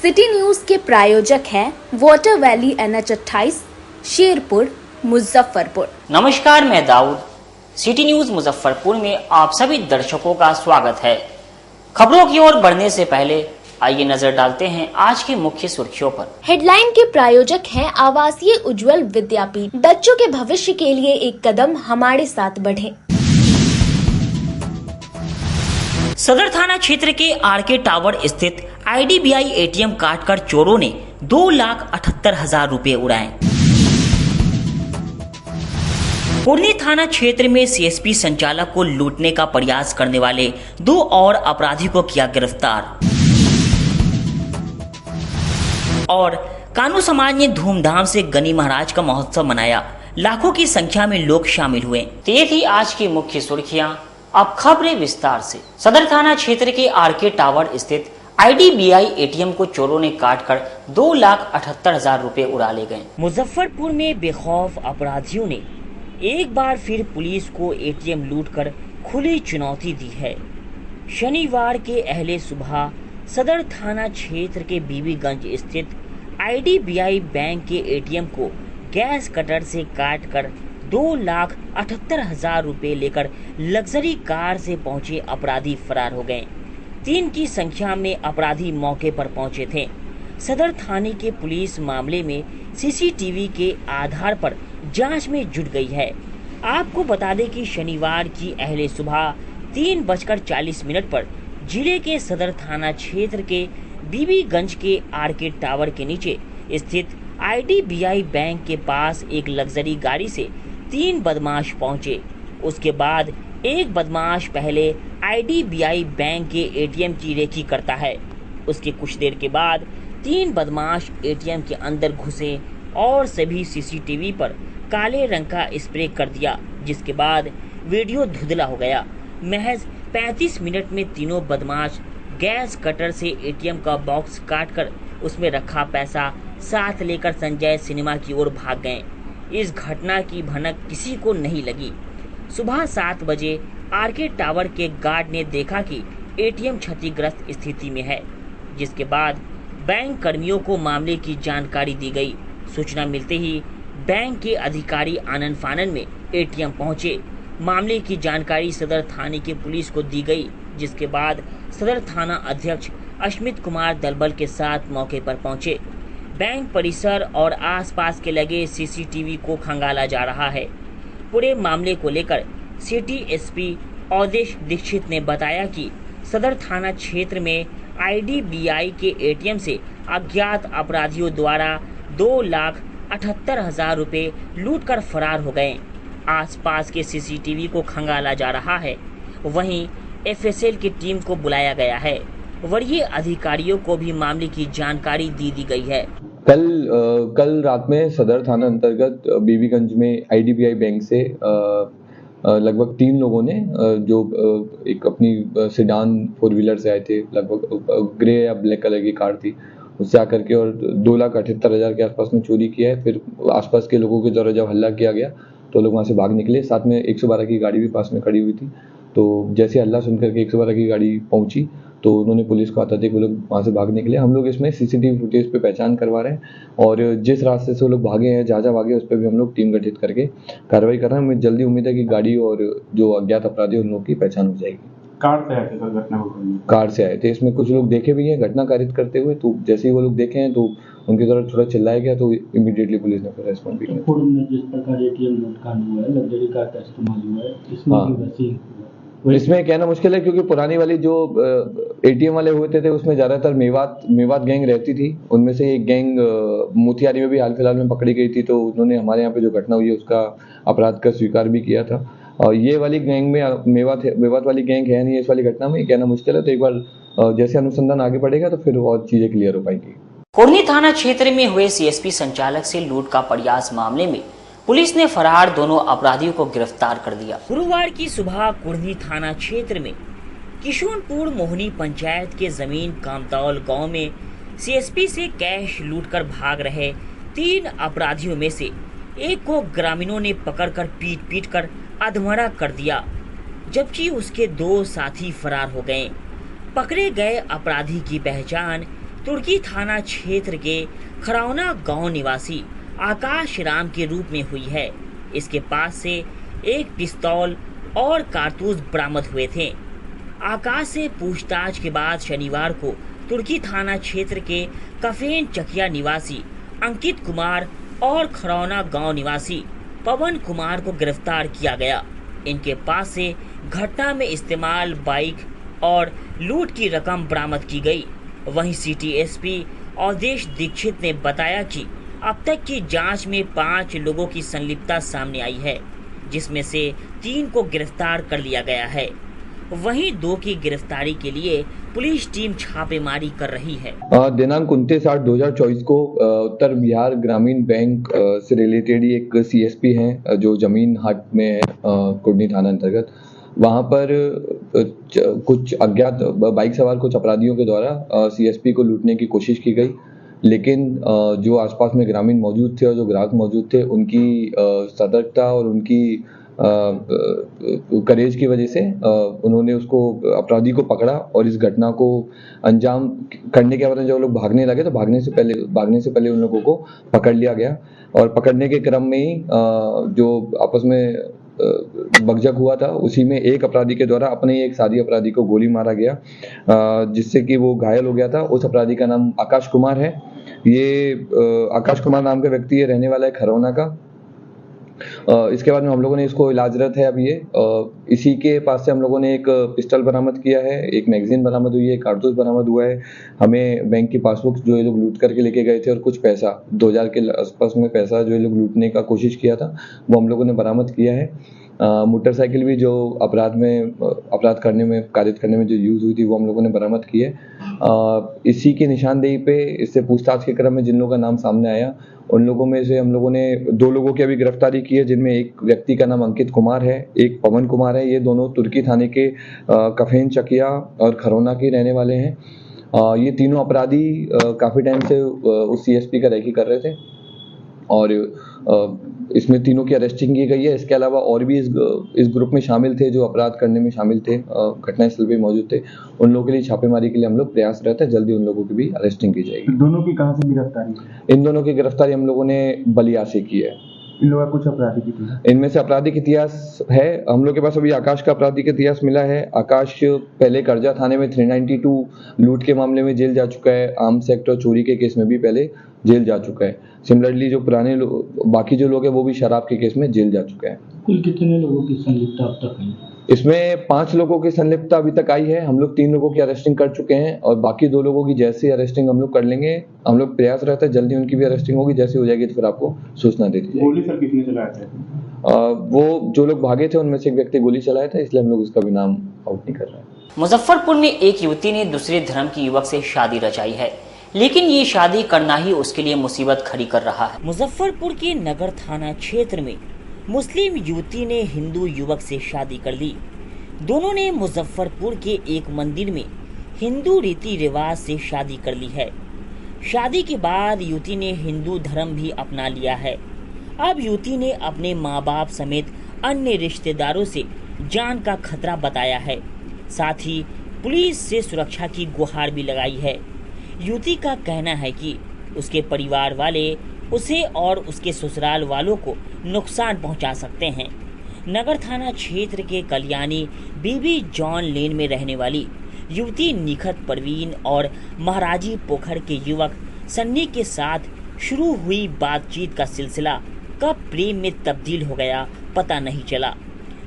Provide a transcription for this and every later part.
City news के प्रायोजक हैं water valley NH28 Sherpur Muzaffarpur. नमस्कार, मैं दाऊद। सिटी न्यूज मुजफ्फरपुर में आप सभी दर्शकों का स्वागत है। खबरों की ओर बढ़ने से पहले आइए नजर डालते हैं आज की मुख्य सुर्खियों पर। हेडलाइन के प्रायोजक हैं आवासीय उज्जवल विद्यापीठ। बच्चों के भविष्य के लिए एक कदम हमारे साथ बढ़े। सदर थाना क्षेत्र के आरके टावर स्थित IDBI ATM काटकर चोरों ने 2,78,000 रुपए उड़ाए। कुर्नी थाना क्षेत्र में CSP संचालक को लूटने का प्रयास करने वाले 2 और अपराधी को किया गिरफ्तार। और कानू समाज ने धूमधाम से गनी महाराज का महोत्सव मनाया। लाखों की संख्या में लोग शामिल हुए। तो ये थी आज की मुख्य सुर्खियां। अब खबरें विस्तार से। सदर थाना क्षेत्र के आरके टावर स्थित IDBI ATM को चोरों ने काटकर 2,78,000 रुपए उड़ा ले गए। मुजफ्फरपुर में बेखौफ अपराधियों ने एक बार फिर पुलिस को ATM लूटकर खुली चुनौती दी है। शनिवार के अहले सुबह सदर थाना क्षेत्र के बीबीगंज स्थित IDBI बैंक के ATM को गैस कटर से काटकर 2,78,000 रुपए लेकर लग्जरी कार से पहुंचे अपराधी फरार हो गए। 3 की संख्या में अपराधी मौके पर पहुंचे थे। सदर थाने के पुलिस मामले में CCTV के आधार पर जांच में जुट गई है। आपको बता दें कि शनिवार की अहले सुबह 3:40 पर जिले के सदर थाना क्षेत्र के बीबीगंज के आरके टावर के नीचे स्थित IDBI बैंक के पास एक लग्जरी गाड़ी से 3 बदमाश पहुंचे। उसके बाद एक बदमाश पहले IDBI बैंक के ATM की रेकी करता है। उसके कुछ देर के बाद 3 बदमाश ATM के अंदर घुसे और सभी CCTV पर काले रंग का स्प्रे कर दिया, जिसके बाद वीडियो धुंधला हो गया। महज 35 मिनट में तीनों बदमाश गैस कटर से ATM का बॉक्स काटकर उसमें रखा पैसा साथ लेकर संजय सिनेमा की ओर भाग गए। इस घटना की भनक किसी को नहीं लगी। सुबह 7 बजे आरके टावर के गार्ड ने देखा कि ATM क्षतिग्रस्त स्थिति में है, जिसके बाद बैंक कर्मियों को मामले की जानकारी दी गई। सूचना मिलते ही बैंक के अधिकारी आनन फानन में ATM पहुंचे। मामले की जानकारी सदर थाने की पुलिस को दी गई, जिसके बाद सदर थाना अध्यक्ष अश्मित कुमार दलबल के साथ मौके पर पहुंचे। बैंक परिसर और आसपास के लगे CCTV को खंगाला जा रहा है। पूरे मामले को लेकर सिटी SP अवधेश दीक्षित ने बताया कि सदर थाना क्षेत्र में IDBI के ATM से अज्ञात अपराधियों द्वारा 2,78,000 रुपए लूटकर फरार हो गए। आसपास के CCTV को खंगाला जा रहा है। वहीं FSL की टीम को बुलाया गया है। वरीय अधिकारियों को भी मामले की जानकारी दी गई है। कल रात में सदर थाना अंतर्गत बीबीगंज में IDBI बैंक से लगभग 3 लोगों ने जो एक अपनी सेडान 4 व्हीलर से आए थे, लगभग ग्रे या ब्लैक कलर की कार थी, उससे आकर के और 2,78,000 के आसपास में चोरी किया है। फिर आसपास के लोगों के द्वारा जब हल्ला किया गया तो लोग वहाँ से भाग निकले। साथ में 112 की गाड़ी भी पास में खड़ी हुई थी। तो जैसे हल्ला सुनकर के 112 की गाड़ी पहुंची तो उन्होंने पुलिस को आता देख वो लोग वहाँ से भाग निकले। हम लोग इसमें CCTV फुटेज पे पहचान करवा रहे हैं और जिस रास्ते से वो लोग भागे हैं, जहाँ भागे, उस पर भी हम लोग टीम गठित करके कार्रवाई कर रहे हैं। हमें जल्दी उम्मीद है कि गाड़ी और जो अज्ञात अपराधी उन लोगों की पहचान हो जाएगी। कार से आए थे सर? घटना कार से आए थे। इसमें कुछ लोग देखे भी हैं घटना कारित करते हुए। तो जैसे ही वो लोग देखे हैं तो उनकी तरफ थोड़ा चिल्लाया गया तो इमीडिएटली पुलिस ने फिर रेस्पॉन्ड भी किया। जिस प्रकार ATM लूटकांड हुआ है, लग्जरी कार का इस्तेमाल हुआ है, इसमें इसमें कहना मुश्किल है क्योंकि पुरानी वाली जो ATM वाले हुए थे उसमें ज्यादातर मेवात गैंग रहती थी। उनमें से एक गैंग मोतिहारी में भी हाल फिलहाल में पकड़ी गई थी। तो उन्होंने हमारे यहाँ पे जो घटना हुई है उसका अपराध का स्वीकार भी किया था। और ये वाली गैंग में मेवात वाली गैंग है नहीं इस वाली घटना में, कहना मुश्किल है। तो एक बार जैसे अनुसंधान आगे बढ़ेगा तो फिर और चीजें क्लियर हो पाएंगी। कुर्नी थाना क्षेत्र में हुए CSP संचालक से लूट का प्रयास मामले में पुलिस ने फरार दोनों अपराधियों को गिरफ्तार कर दिया। गुरुवार की सुबह कुर्नी थाना क्षेत्र में किशोनपुर मोहनी पंचायत के जमीन कामतौल गांव में CSP से कैश लूटकर भाग रहे 3 अपराधियों में से एक को ग्रामीणों ने पकड़कर पीट कर अधमरा कर दिया, जबकि उसके 2 साथी फरार हो गए। पकड़े गए अपराधी की पहचान तुर्की थाना क्षेत्र के खरौना गांव निवासी आकाश राम के रूप में हुई है। इसके पास से एक पिस्तौल और कारतूस बरामद हुए थे। आकाश से पूछताछ के बाद शनिवार को तुर्की थाना क्षेत्र के कफेन चकिया निवासी अंकित कुमार और खरौना गांव निवासी पवन कुमार को गिरफ्तार किया गया। इनके पास से घटना में इस्तेमाल बाइक और लूट की रकम बरामद की गई। वहीं सिटी एसपी अवधेश दीक्षित ने बताया कि अब तक की जांच में 5 लोगों की संलिप्तता सामने आई है, जिसमें से 3 को गिरफ्तार कर लिया गया है। वहीं 2 की गिरफ्तारी के लिए पुलिस टीम छापेमारी कर रही है। दिनांक 29/8/2024 को उत्तर बिहार ग्रामीण बैंक से रिलेटेड एक सीएसपी हैं जो जमीन हाट में है कुर्नी थाना अंतर्गत। वहां पर कुछ अज्ञात बाइक सवार कुछ अपराधियों के द्वारा सीएसपी को लूटने की कोशिश की गई, लेकिन जो आसपास में ग्रामीण मौजूद थे और जो ग्राहक मौजूद थे उनकी सतर्कता और उनकी करेज की वजह से उन्होंने उसको अपराधी को पकड़ा और इस घटना को अंजाम करने के बाद जब लोग भागने लगे तो भागने से पहले उन लोगों को पकड़ लिया गया। और पकड़ने के क्रम में ही जो आपस में बकझक हुआ था उसी में एक अपराधी के द्वारा अपने ही एक साथी अपराधी को गोली मारा गया, जिससे कि वो घायल हो गया था। उस अपराधी का नाम आकाश कुमार है। ये आकाश कुमार नाम का व्यक्ति है, रहने वाला है खरौना का। इसके बाद में हम लोगों ने इसको इलाजरत है। अब ये इसी के पास से हम लोगों ने एक पिस्टल बरामद किया है, एक मैगजीन बरामद हुई है, कारतूस बरामद हुआ है। हमें बैंक की पासबुक जो ये लोग लूट करके लेके गए थे और कुछ पैसा 2000 के आसपास में पैसा जो ये लोग लूटने का कोशिश किया था वो हम लोगों ने बरामद किया है। मोटरसाइकिल भी जो अपराध करने में कारित करने में जो यूज हुई थी वो हम लोगों ने बरामद की है। इसी की निशानदेही पे इससे पूछताछ के क्रम में जिन लोगों का नाम सामने आया उन लोगों में से हम लोगों ने 2 लोगों की अभी गिरफ्तारी की है, जिनमें एक व्यक्ति का नाम अंकित कुमार है, एक पवन कुमार है। ये दोनों तुर्की थाने के कफेन चकिया और खरौना के रहने वाले हैं। ये तीनों अपराधी काफी टाइम से उस सीएसपी का रैकी कर रहे थे और इसमें तीनों की अरेस्टिंग की गई है। इसके अलावा और भी इस ग्रुप में शामिल थे जो अपराध करने में शामिल थे, घटनास्थल पे मौजूद थे। उन लोगों के लिए छापेमारी के लिए हम लोग प्रयासरत हैं। जल्दी उन लोगों की भी अरेस्टिंग की जाएगी। दोनों की कहां से गिरफ्तारी? इन दोनों की गिरफ्तारी हम लोगों ने बलिया से की है। इन लोगों का कुछ आपराधिक इतिहास? इनमें से आपराधिक इतिहास है। हम लोग के पास अभी आकाश का आपराधिक इतिहास मिला है। आकाश पहले करजा थाने में 392 लूट के मामले में जेल जा चुका है। आर्म्स एक्ट और चोरी के केस में भी पहले जेल जा चुका है। सिमिलरली जो पुराने बाकी जो लोग हैं वो भी शराब के केस में जेल जा चुके हैं। कुल कितने लोगों की संलिप्तता अब तक है? इसमें 5 लोगों की संलिप्तता अभी तक आई है। हम लोग 3 लोगों की अरेस्टिंग कर चुके हैं और बाकी 2 लोगों की जैसे अरेस्टिंग हम लोग कर लेंगे, हम लोग प्रयास रहता है जल्दी उनकी भी अरेस्टिंग होगी। जैसे हो जाएगी तो फिर आपको सूचना दे दी जाएगी। गोली सर किसने चलाया था? वो जो लोग भागे थे उनमें से एक व्यक्ति गोली चलाया था, इसलिए हम लोग उसका भी नाम आउट नहीं कर रहे हैं। मुजफ्फरपुर में एक युवती ने दूसरे धर्म की युवक से शादी रचाई है, लेकिन ये शादी करना ही उसके लिए मुसीबत खड़ी कर रहा है। मुजफ्फरपुर के नगर थाना क्षेत्र में मुस्लिम युवती ने हिंदू युवक से शादी कर ली। दोनों ने मुजफ्फरपुर के एक मंदिर में हिंदू रीति रिवाज से शादी कर ली है। शादी के बाद युवती ने हिंदू धर्म भी अपना लिया है। अब युवती ने अपने माँ बाप समेत अन्य रिश्तेदारों से जान का खतरा बताया है। साथ ही पुलिस से सुरक्षा की गुहार भी लगाई है। युवती का कहना है कि उसके परिवार वाले उसे और उसके ससुराल वालों को नुकसान पहुंचा सकते हैं। नगर थाना क्षेत्र के कल्याणी बीबी जॉन लेन में रहने वाली युवती निखत परवीन और महाराजी पोखर के युवक सन्नी के साथ शुरू हुई बातचीत का सिलसिला कब प्रेम में तब्दील हो गया पता नहीं चला।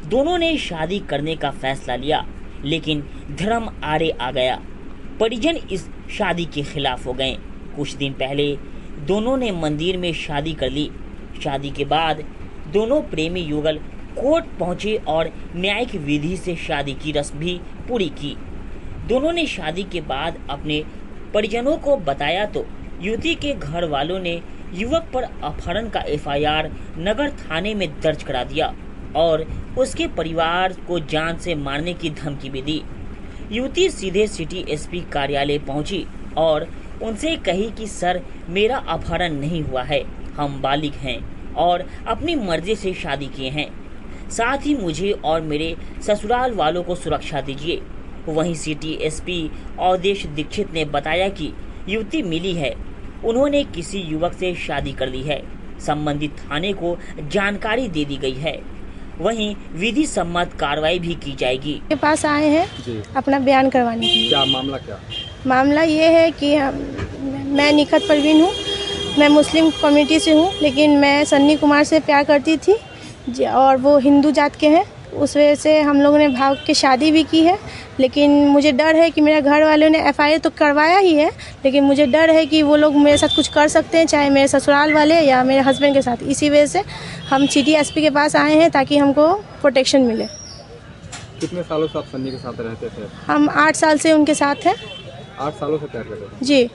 दोनों ने शादी करने का फैसला लिया, लेकिन धर्म आड़े आ गया। परिजन इस शादी के खिलाफ हो गए। कुछ दिन पहले दोनों ने मंदिर में शादी कर ली। शादी के बाद दोनों प्रेमी युगल कोर्ट पहुंचे और न्यायिक विधि से शादी की रस्म भी पूरी की। दोनों ने शादी के बाद अपने परिजनों को बताया तो युवती के घर वालों ने युवक पर अपहरण का एफआईआर नगर थाने में दर्ज करा दिया और उसके परिवार को जान से मारने की धमकी भी दी। युवती सीधे सिटी एसपी कार्यालय पहुंची और उनसे कही कि सर, मेरा अपहरण नहीं हुआ है, हम बालिग हैं और अपनी मर्जी से शादी किए हैं। साथ ही मुझे और मेरे ससुराल वालों को सुरक्षा दीजिए। वहीं सिटी एसपी अवधेश दीक्षित ने बताया कि युवती मिली है, उन्होंने किसी युवक से शादी कर ली है। संबंधित थाने को जानकारी दे दी गई है। वहीं विधि सम्मत कार्रवाई भी की जाएगी। के पास आए हैं जी, अपना बयान करवाने के लिए। क्या मामला क्या? मामला ये है कि मैं निखत परवीन हूँ, मैं मुस्लिम कम्युनिटी से हूँ, लेकिन मैं सन्नी कुमार से प्यार करती थी और वो हिंदू जात के हैं। उस वजह से हम लोगों ने भाग के शादी भी की है, लेकिन मुझे डर है कि मेरे घर वालों ने FIR तो करवाया ही है, लेकिन मुझे डर है कि वो लोग मेरे साथ कुछ कर सकते हैं, चाहे मेरे ससुराल वाले या मेरे हस्बैंड के साथ। इसी वजह से हम सिटी SP के पास आए हैं ताकि हमको प्रोटेक्शन मिले। कितने सालों से आप सन्नी के साथ रहते थे? हम 8 साल से उनके साथ हैं। 8 सालों से प्यार करते थे? जी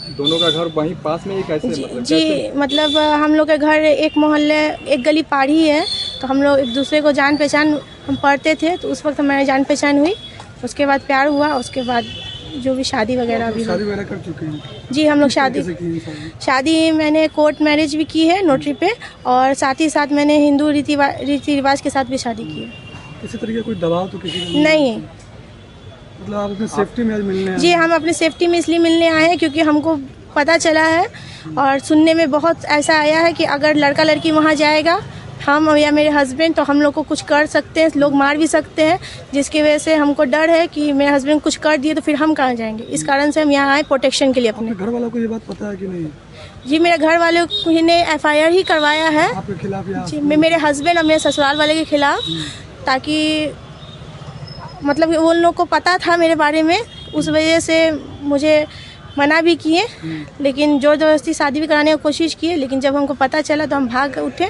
दोनों का घर वहीं पास में ही? कैसे जी, मतलब हम लोग के घर एक मोहल्ले एक गली पार ही है, तो हम लोग एक दूसरे को जान पहचान हम पढ़ते थे, तो उस वक्त हमारी जान पहचान हुई, उसके बाद प्यार हुआ, उसके बाद जो भी शादी वगैरह भी शादी वगैरह कर चुके हैं? जी, हम लोग शादी मैंने कोर्ट मैरिज भी की है नोटरी पे, और साथ ही साथ मैंने हिंदू रीति रिवाज के साथ भी शादी की है। किसी तरह का कोई दबाव तो किसी नहीं, मतलब आप अपने सेफ्टी में मिलने आए? जी, हम अपने सेफ्टी में इसलिए मिलने आए हैं क्योंकि हमको पता चला है और सुनने में बहुत ऐसा आया है कि अगर लड़का लड़की वहाँ जाएगा, हम या मेरे हस्बैंड, तो हम लोग को कुछ कर सकते हैं, लोग मार भी सकते हैं, जिसकी वजह से हमको डर है कि मेरे हस्बैंड कुछ कर दिए तो फिर हम कहाँ जाएंगे। इस कारण से हम यहाँ आए प्रोटेक्शन के लिए। अपने घर वालों को ये बात पता है कि नहीं? जी, मेरे घर वालों ने FIR ही करवाया है आपके खिलाफ या जी, मेरे हस्बैंड और मेरे ससुराल वाले के खिलाफ, ताकि मतलब कि उन लोग को पता था मेरे बारे में, उस वजह से मुझे मना भी किए, लेकिन जोर जबरदस्ती शादी भी कराने की कोशिश किए, लेकिन जब हमको पता चला तो हम भाग उठे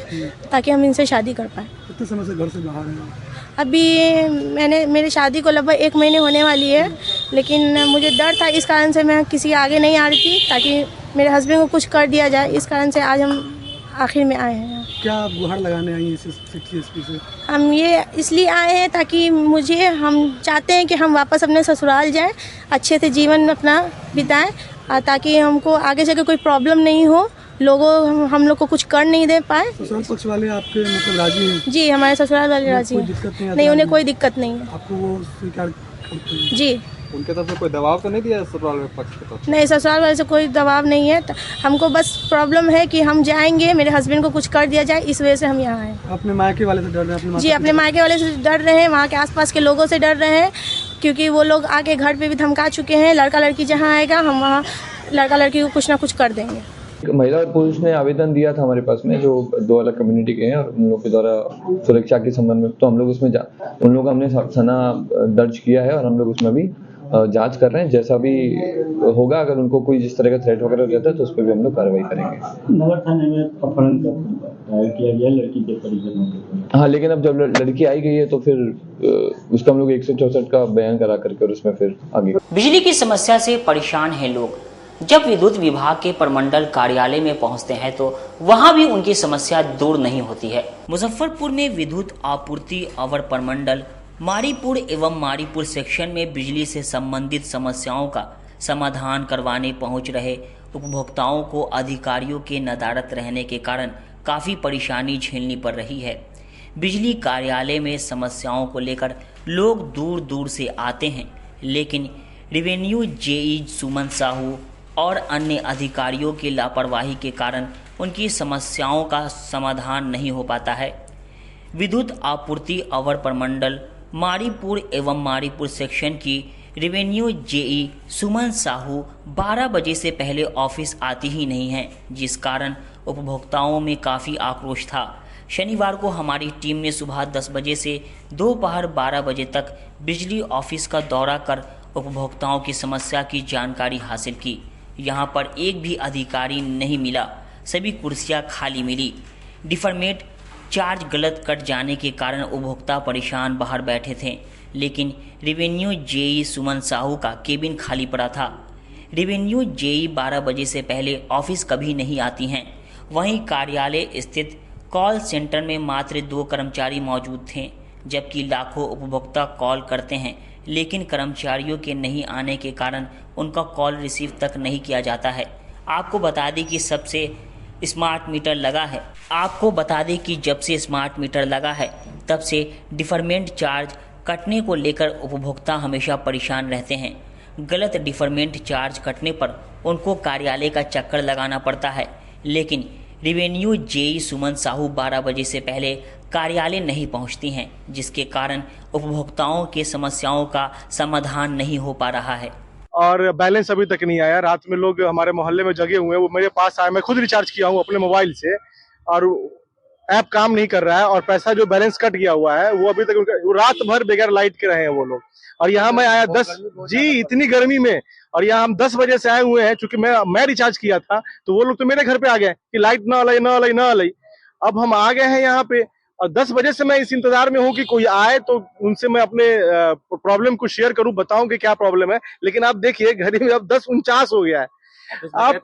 ताकि हम इनसे शादी कर पाए। कितने समय से घर से बाहर हैं? अभी मेरी शादी को लगभग 1 महीने होने वाली है, लेकिन मुझे डर था, इस कारण से मैं किसी आगे नहीं आ रही थी ताकि मेरे हस्बैंड को कुछ कर दिया जाए। इस कारण से आज हम आखिर में आए हैं। क्या आप गुहार लगाने आई हैं सिटी SP से? हम ये इसलिए आए हैं ताकि हम चाहते हैं कि हम वापस अपने ससुराल जाएं, अच्छे से जीवन अपना बिताएं, ताकि हमको आगे जाके कोई प्रॉब्लम नहीं हो, लोगों हम लोग को कुछ कर नहीं दे पाए। ससुराल पक्ष वाले आपके मतलब राजी हैं? जी, हमारे ससुराल वाले राजी हैं। नहीं, उन्हें कोई दिक्कत नहीं है। आपको वो स्वीकार करते हैं? जी। उनके तरफ से कोई दबाव तो नहीं दिया ससुराल पक्ष की तरफ? नहीं, ससुराल वाले से कोई दबाव नहीं है। हमको बस प्रॉब्लम है कि हम जाएंगे, मेरे हस्बैंड को कुछ कर दिया जाए, इस वजह से हम यहाँ आए। अपने मायके वाले से डर रहे हैं? जी, अपने मायके वाले से डर रहे हैं, वहाँ के आसपास के लोगों से डर रहे हैं, क्योंकि वो लोग आके घर पे भी धमका चुके हैं, लड़का लड़की जहाँ आएगा हम वहाँ लड़का लड़की को कुछ ना कुछ कर देंगे। महिला और पुरुष ने आवेदन दिया था हमारे पास में, जो 2 अलग कम्युनिटी के हैं, और उन लोग के द्वारा सुरक्षा के संबंध में, तो हम लोग उसमें उन लोग हमने सना दर्ज किया है और हम लोग उसमें भी जांच कर रहे हैं। जैसा भी होगा, अगर उनको कोई जिस तरह का थ्रेट वगैरह रहता है तो उस पर भी हम लोग कार्रवाई करेंगे। नगर थाने में अपहरण दायर किया गया लड़की के परिजनों के। हाँ, लेकिन अब जब लड़की आई गई है तो फिर उसका हम लोग 164 का बयान करा करके और उसमें फिर आगे। बिजली की समस्या से परेशान हैं लोग। जब विद्युत विभाग के प्रमंडल कार्यालय में पहुंचते हैं तो वहां भी उनकी समस्या दूर नहीं होती है। मुजफ्फरपुर में विद्युत आपूर्ति अवर प्रमंडल मारीपुर एवं मारीपुर सेक्शन में बिजली से संबंधित समस्याओं का समाधान करवाने पहुंच रहे उपभोक्ताओं को अधिकारियों के नदारद रहने के कारण काफ़ी परेशानी झेलनी पड़ रही है। बिजली कार्यालय में समस्याओं को लेकर लोग दूर दूर से आते हैं, लेकिन रेवेन्यू JE सुमन साहू और अन्य अधिकारियों की लापरवाही के कारण उनकी समस्याओं का समाधान नहीं हो पाता है। विद्युत आपूर्ति अवर प्रमंडल मारीपुर एवं मारीपुर सेक्शन की रेवेन्यू JE सुमन साहू 12 बजे से पहले ऑफिस आती ही नहीं है, जिस कारण उपभोक्ताओं में काफ़ी आक्रोश था। शनिवार को हमारी टीम ने सुबह 10 बजे से दोपहर 12 बजे तक बिजली ऑफिस का दौरा कर उपभोक्ताओं की समस्या की जानकारी हासिल की। यहाँ पर एक भी अधिकारी नहीं मिला, सभी कुर्सियाँ खाली मिली। डिफरमेट चार्ज गलत कट जाने के कारण उपभोक्ता परेशान बाहर बैठे थे, लेकिन रेवेन्यू JE सुमन साहू का केबिन खाली पड़ा था। रेवेन्यू JE 12 बजे से पहले ऑफिस कभी नहीं आती हैं। वहीं कार्यालय स्थित कॉल सेंटर में मात्र 2 कर्मचारी मौजूद थे, जबकि लाखों उपभोक्ता कॉल करते हैं, लेकिन कर्मचारियों के नहीं आने के कारण उनका कॉल रिसीव तक नहीं किया जाता है। आपको बता दें कि स्मार्ट मीटर लगा है तब से डिफरमेंट चार्ज कटने को लेकर उपभोक्ता हमेशा परेशान रहते हैं। गलत डिफरमेंट चार्ज कटने पर उनको कार्यालय का चक्कर लगाना पड़ता है, लेकिन रेवेन्यू जेई सुमन साहू 12 बजे से पहले कार्यालय नहीं पहुंचती हैं, जिसके कारण उपभोक्ताओं के समस्याओं का समाधान नहीं हो पा रहा है। और बैलेंस अभी तक नहीं आया। रात में लोग हमारे मोहल्ले में जगे हुए हैं, वो मेरे पास आए, मैं खुद रिचार्ज किया हूँ अपने मोबाइल से और ऐप काम नहीं कर रहा है और पैसा जो बैलेंस कट गया हुआ है वो अभी तक वो रात भर बगैर लाइट के रहे हैं वो लोग। और यहाँ मैं आया 10 जी इतनी गर्मी में, और यहाँ हम 10 बजे से आए हुए हैं, चूंकि मैं रिचार्ज किया था तो वो लोग तो मेरे घर पे आ गए कि लाइट ना लई। अब हम आ गए हैं यहाँ पे और 10 बजे से मैं इस इंतजार में हूँ कि कोई आए तो उनसे मैं अपने प्रॉब्लम को शेयर करूँ, बताऊं कि क्या प्रॉब्लम है। लेकिन आप देखिए घड़ी में अब 10:49 हो गया है। आप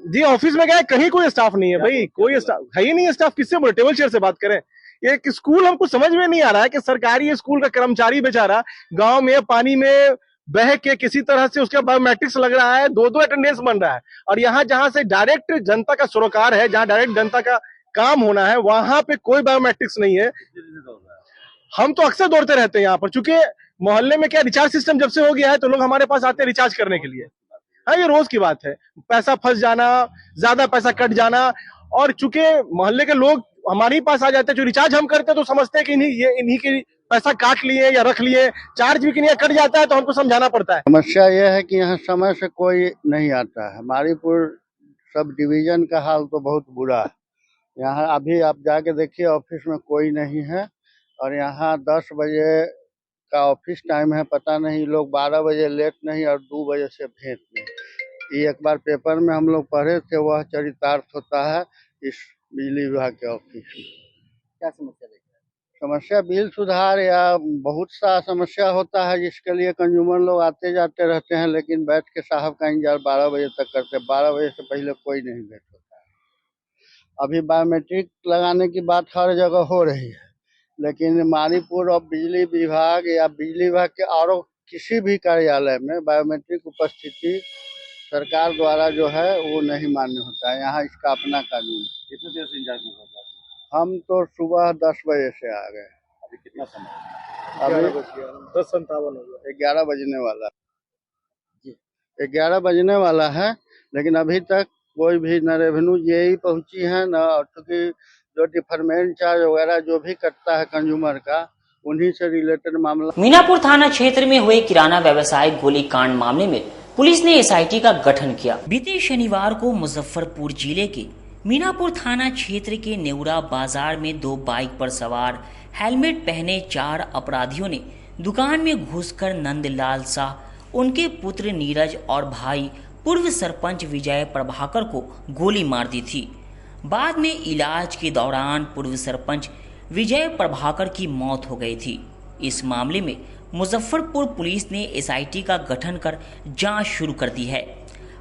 जी ऑफिस में गए, कहीं कोई स्टाफ नहीं है भाई, कोई स्टाफ है ही नहीं। स्टाफ किससे बोले, टेबल चेयर से बात करें। ये स्कूल हमको समझ में नहीं आ रहा है कि सरकारी स्कूल का कर्मचारी बेचारा गांव में पानी में बह के किसी तरह से उसका बायोमेट्रिक्स लग रहा है, 2-2 अटेंडेंस बन रहा है। और यहाँ जहां से डायरेक्ट जनता का सरोकार है, जहां डायरेक्ट जनता का काम होना है, वहां पे कोई बायोमेट्रिक्स नहीं है। हम तो अक्सर दौड़ते रहते हैं यहाँ पर, चूंकि मोहल्ले में क्या रिचार्ज सिस्टम जब से हो गया है तो लोग हमारे पास आते हैं रिचार्ज करने के लिए। हाँ ये रोज की बात है, पैसा फंस जाना, ज्यादा पैसा कट जाना। और चूंकि मोहल्ले के लोग हमारे पास आ जाते हैं, जो रिचार्ज हम करते हैं तो समझते हैं कि इन्हीं के पैसा काट लिए या रख लिए, चार्ज भी कि नहीं कट जाता है तो हमको समझाना पड़ता है। समस्या यह है कि यहाँ समय से कोई नहीं आता है। मारीपुर सब डिवीजन का हाल तो बहुत बुरा है। यहाँ अभी आप जाके देखिए ऑफिस में कोई नहीं है और यहाँ 10 बजे का ऑफिस टाइम है, पता नहीं लोग 12 बजे लेट नहीं और 2 बजे से भेंट नहीं। ये एक बार पेपर में हम लोग पढ़े थे, वह चरितार्थ होता है इस बिजली विभाग के ऑफिस में। क्या समस्या देख रहे हैं? समस्या बिल सुधार या बहुत सा समस्या होता है जिसके लिए कंज्यूमर लोग आते जाते रहते हैं, लेकिन बैठ के साहब का इंतजार 12 बजे तक करते हैं। 12 बजे से पहले कोई नहीं भेंट होता है। अभी बायोमेट्रिक लगाने की बात हर जगह हो रही है, लेकिन मारीपुर और बिजली विभाग या बिजली विभाग के और किसी भी कार्यालय में बायोमेट्रिक उपस्थिति सरकार द्वारा जो है वो नहीं मान्य होता है। यहाँ इसका अपना कानून है। कितने देर से इंतजार कर रहे हैं? हम तो सुबह 10 बजे से आ गए। अभी कितना समय? अभी 10:57 हो गया, 11 बजने वाला जी, 11 बजने वाला है, लेकिन अभी तक कोई भी न रेवेन्यू जेई पहुंची है, न क्योंकि जो डिफरमेंट चार्ज वगैरह जो भी कटता है कंज्यूमर का, उन्हीं से रिलेटेड मामला। मीनापुर थाना क्षेत्र में हुए किराना व्यवसाय गोलीकांड मामले में पुलिस ने एसआईटी का गठन किया। बीते शनिवार को मुजफ्फरपुर जिले के मीनापुर थाना क्षेत्र के नेउरा बाजार में 2 बाइक पर सवार हेलमेट पहने 4 अपराधियों ने दुकान में घुसकर नंदलाल शाह, उनके पुत्र नीरज और भाई पूर्व सरपंच विजय प्रभाकर को गोली मार दी थी। बाद में इलाज के दौरान पूर्व सरपंच विजय प्रभाकर की मौत हो गई थी। इस मामले में मुजफ्फरपुर पुलिस ने एसआईटी का गठन कर जांच शुरू कर दी है।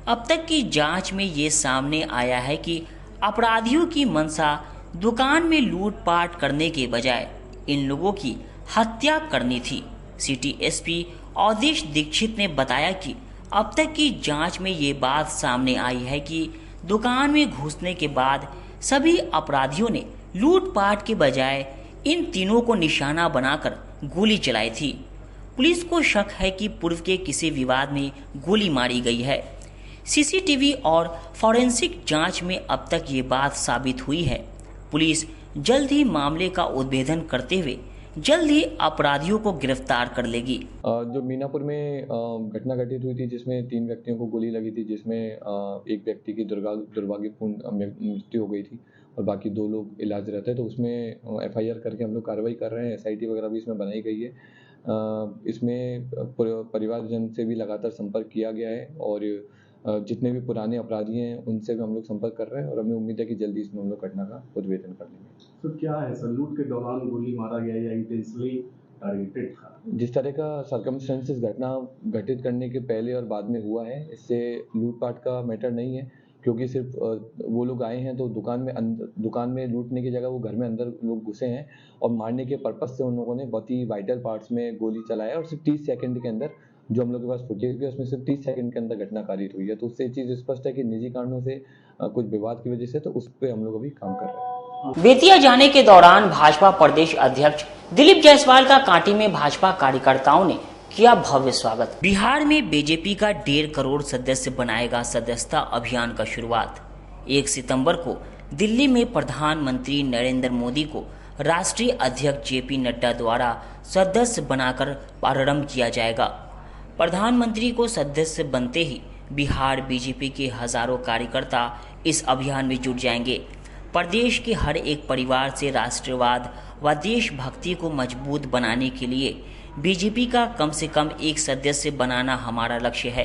अब तक की जांच में ये सामने आया है कि अपराधियों की मंशा दुकान में लूटपाट करने के बजाय इन लोगों की हत्या करनी थी। सिटी एसपी अवधेश दीक्षित ने बताया कि अब तक की जांच में ये बात सामने आई है कि दुकान में घुसने के बाद सभी अपराधियों ने लूटपाट के बजाय इन तीनों को निशाना बनाकर गोली चलाई थी। पुलिस को शक है कि पूर्व के किसी विवाद में गोली मारी गई है। सीसीटीवी और फॉरेंसिक जांच में अब तक ये बात साबित हुई है। पुलिस जल्द ही मामले का उद्भेदन करते हुए जल्द ही अपराधियों को गिरफ्तार कर लेगी। जो मीनापुर में घटना घटित हुई थी जिसमें 3 व्यक्तियों को गोली लगी थी, जिसमें एक व्यक्ति की दुर्भाग्यपूर्ण मृत्यु हो गई थी और बाकी 2 लोग इलाज रहते हैं, तो उसमें एफआईआर करके हम लोग कार्रवाई कर रहे हैं। एसआईटी वगैरह भी इसमें बनाई गई है। इसमें परिवारजन से भी लगातार संपर्क किया गया है और जितने भी पुराने अपराधी हैं उनसे भी हम लोग संपर्क कर रहे हैं और हमें उम्मीद है कि जल्दी इसमें हम लोग घटना का उद्भेदन कर लेंगे। तो क्या है सर, लूट के दौरान गोली मारा गया या इंटेंशनली टारगेटेड था? जिस तरह का सर्कमस्टेंसेस घटना घटित करने के पहले और बाद में हुआ है, इससे लूटपाट का मैटर नहीं है, क्योंकि सिर्फ वो लोग आए हैं तो दुकान में लूटने की जगह वो घर में अंदर लोग घुसे हैं और मारने के पर्पस से उन लोगों ने बहुत ही वाइटल पार्ट्स में गोली चलाया और सिर्फ 30 सेकंड के अंदर, जो हम लोग के पास फुटेज है उसमें सिर्फ 30 सेकंड के अंदर घटना कारित हुई है। तो उससे चीज़ स्पष्ट है कि निजी कारणों से कुछ विवाद की वजह से, तो उस पर हम लोग अभी काम कर रहे हैं। बेतिया जाने के दौरान भाजपा प्रदेश अध्यक्ष दिलीप जायसवाल का कांटी में भाजपा कार्यकर्ताओं ने किया भव्य स्वागत। बिहार में बीजेपी का 1.5 करोड़ सदस्य बनाएगा सदस्यता अभियान का शुरुआत। 1 सितंबर को दिल्ली में प्रधानमंत्री नरेंद्र मोदी को राष्ट्रीय अध्यक्ष जेपी नड्डा द्वारा सदस्य बनाकर प्रारंभ किया जाएगा। प्रधानमंत्री को सदस्य बनते ही बिहार बीजेपी के हजारों कार्यकर्ता इस अभियान में जुट जाएंगे। प्रदेश के हर एक परिवार से राष्ट्रवाद व देशभक्ति को मजबूत बनाने के लिए बीजेपी का कम से कम एक सदस्य बनाना हमारा लक्ष्य है।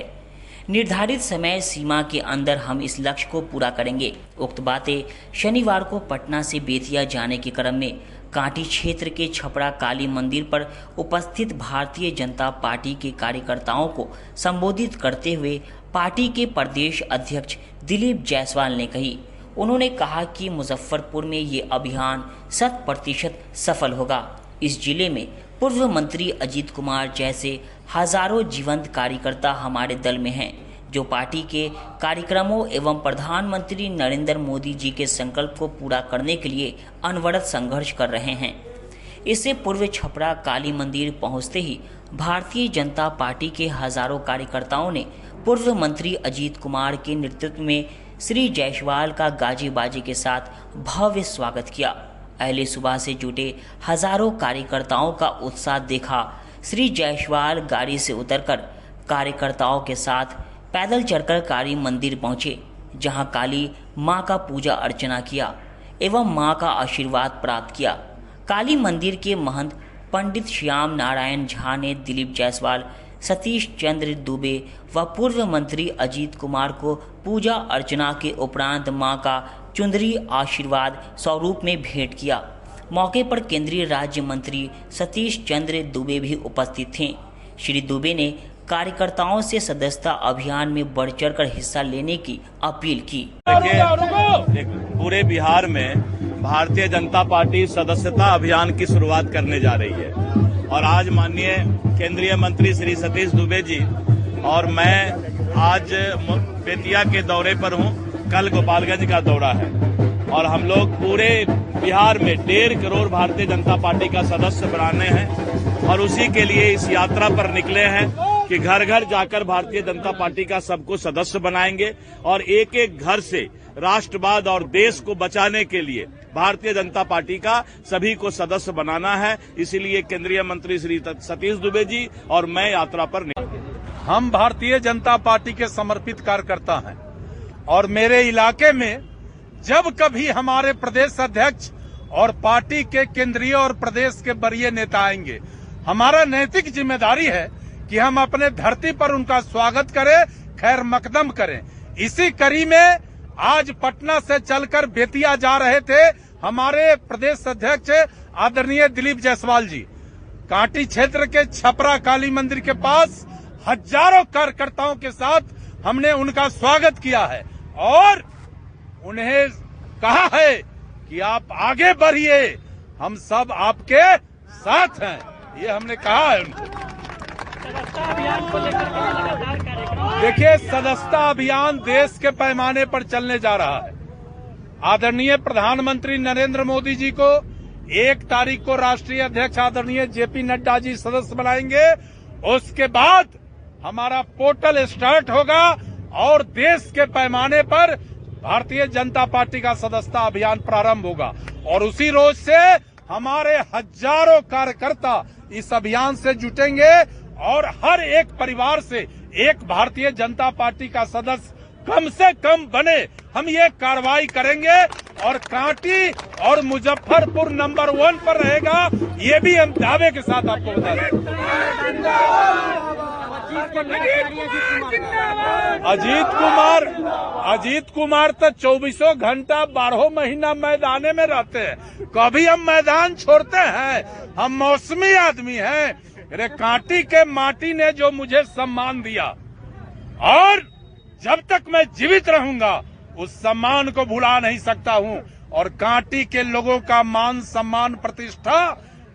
निर्धारित समय सीमा के अंदर हम इस लक्ष्य को पूरा करेंगे। उक्त बातें शनिवार को पटना से बेतिया जाने के क्रम में कांटी क्षेत्र के छपरा काली मंदिर पर उपस्थित भारतीय जनता पार्टी के कार्यकर्ताओं को संबोधित करते हुए पार्टी के प्रदेश अध्यक्ष दिलीप जायसवाल ने कही। उन्होंने कहा कि मुजफ्फरपुर में ये अभियान 100% सफल होगा। इस जिले में पूर्व मंत्री अजीत कुमार जैसे हजारों जीवंत कार्यकर्ता हमारे दल में हैं, जो पार्टी के कार्यक्रमों एवं प्रधानमंत्री नरेंद्र मोदी जी के संकल्प को पूरा करने के लिए अनवरत संघर्ष कर रहे हैं। इससे पूर्व छपरा काली मंदिर पहुंचते ही भारतीय जनता पार्टी के हजारों कार्यकर्ताओं ने पूर्व मंत्री अजीत कुमार के नेतृत्व में श्री जायसवाल का गाजी बाजी के साथ भव्य स्वागत किया। पहले सुबह से जुटे हजारों कार्यकर्ताओं का उत्साह देखा। श्री जायसवाल गाड़ी से उतरकर कार्यकर्ताओं के साथ पैदल चलकर काली मंदिर पहुंचे, जहां काली मां का पूजा अर्चना किया एवं मां का आशीर्वाद प्राप्त किया। काली मंदिर के महंत पंडित श्याम नारायण झा ने दिलीप जायसवाल, सतीश चंद्र दुबे व पूर्व मंत्री अजीत कुमार को पूजा अर्चना के उपरांत मां का चुंदरी आशीर्वाद स्वरूप में भेंट किया। मौके पर केंद्रीय राज्य मंत्री सतीश चंद्र दुबे भी उपस्थित थे। श्री दुबे ने कार्यकर्ताओं से सदस्यता अभियान में बढ़ चढ़कर हिस्सा लेने की अपील की। देखिए, पूरे बिहार में भारतीय जनता पार्टी सदस्यता अभियान की शुरुआत करने जा रही है और आज माननीय केंद्रीय मंत्री श्री सतीश दुबे जी और मैं आज बेतिया के दौरे पर हूं। कल गोपालगंज का दौरा है और हम लोग पूरे बिहार में 1.5 करोड़ भारतीय जनता पार्टी का सदस्य बनाने हैं और उसी के लिए इस यात्रा पर निकले हैं कि घर घर जाकर भारतीय जनता पार्टी का सबको सदस्य बनाएंगे और एक एक घर से राष्ट्रवाद और देश को बचाने के लिए भारतीय जनता पार्टी का सभी को सदस्य बनाना है। इसीलिए केंद्रीय मंत्री श्री सतीश दुबे जी और मैं यात्रा पर निकले। हम भारतीय जनता पार्टी के समर्पित कार्यकर्ता हैं और मेरे इलाके में जब कभी हमारे प्रदेश अध्यक्ष और पार्टी के केंद्रीय और प्रदेश के वरीय नेता आएंगे, हमारा नैतिक जिम्मेदारी है कि हम अपने धरती पर उनका स्वागत करें, खैर मकदम करें। इसी कड़ी में आज पटना से चलकर बेतिया जा रहे थे हमारे प्रदेश अध्यक्ष आदरणीय दिलीप जायसवाल जी। कांटी क्षेत्र के छपरा काली मंदिर के पास हजारों कार्यकर्ताओं के साथ हमने उनका स्वागत किया है और उन्हें कहा है कि आप आगे बढ़िए, हम सब आपके साथ हैं, ये हमने कहा है उनको। देखिए, सदस्यता अभियान देश के पैमाने पर चलने जा रहा है। आदरणीय प्रधानमंत्री नरेंद्र मोदी जी को 1 तारीख को राष्ट्रीय अध्यक्ष आदरणीय जेपी नड्डा जी सदस्य बनाएंगे। उसके बाद हमारा पोर्टल स्टार्ट होगा और देश के पैमाने पर भारतीय जनता पार्टी का सदस्यता अभियान प्रारंभ होगा और उसी रोज से हमारे हजारों कार्यकर्ता इस अभियान से जुटेंगे और हर एक परिवार से एक भारतीय जनता पार्टी का सदस्य कम से कम बने, हम ये कार्रवाई करेंगे और कांटी और मुजफ्फरपुर नंबर 1 पर रहेगा, ये भी हम दावे के साथ आपको बता दें। अजीत कुमार तो 24 घंटा 12 महीना मैदाने में रहते हैं। कभी हम मैदान छोड़ते हैं? हम मौसमी आदमी हैं। अरे कांटी के माटी ने जो मुझे सम्मान दिया और जब तक मैं जीवित रहूंगा उस सम्मान को भुला नहीं सकता हूं और कांटी के लोगों का मान सम्मान प्रतिष्ठा,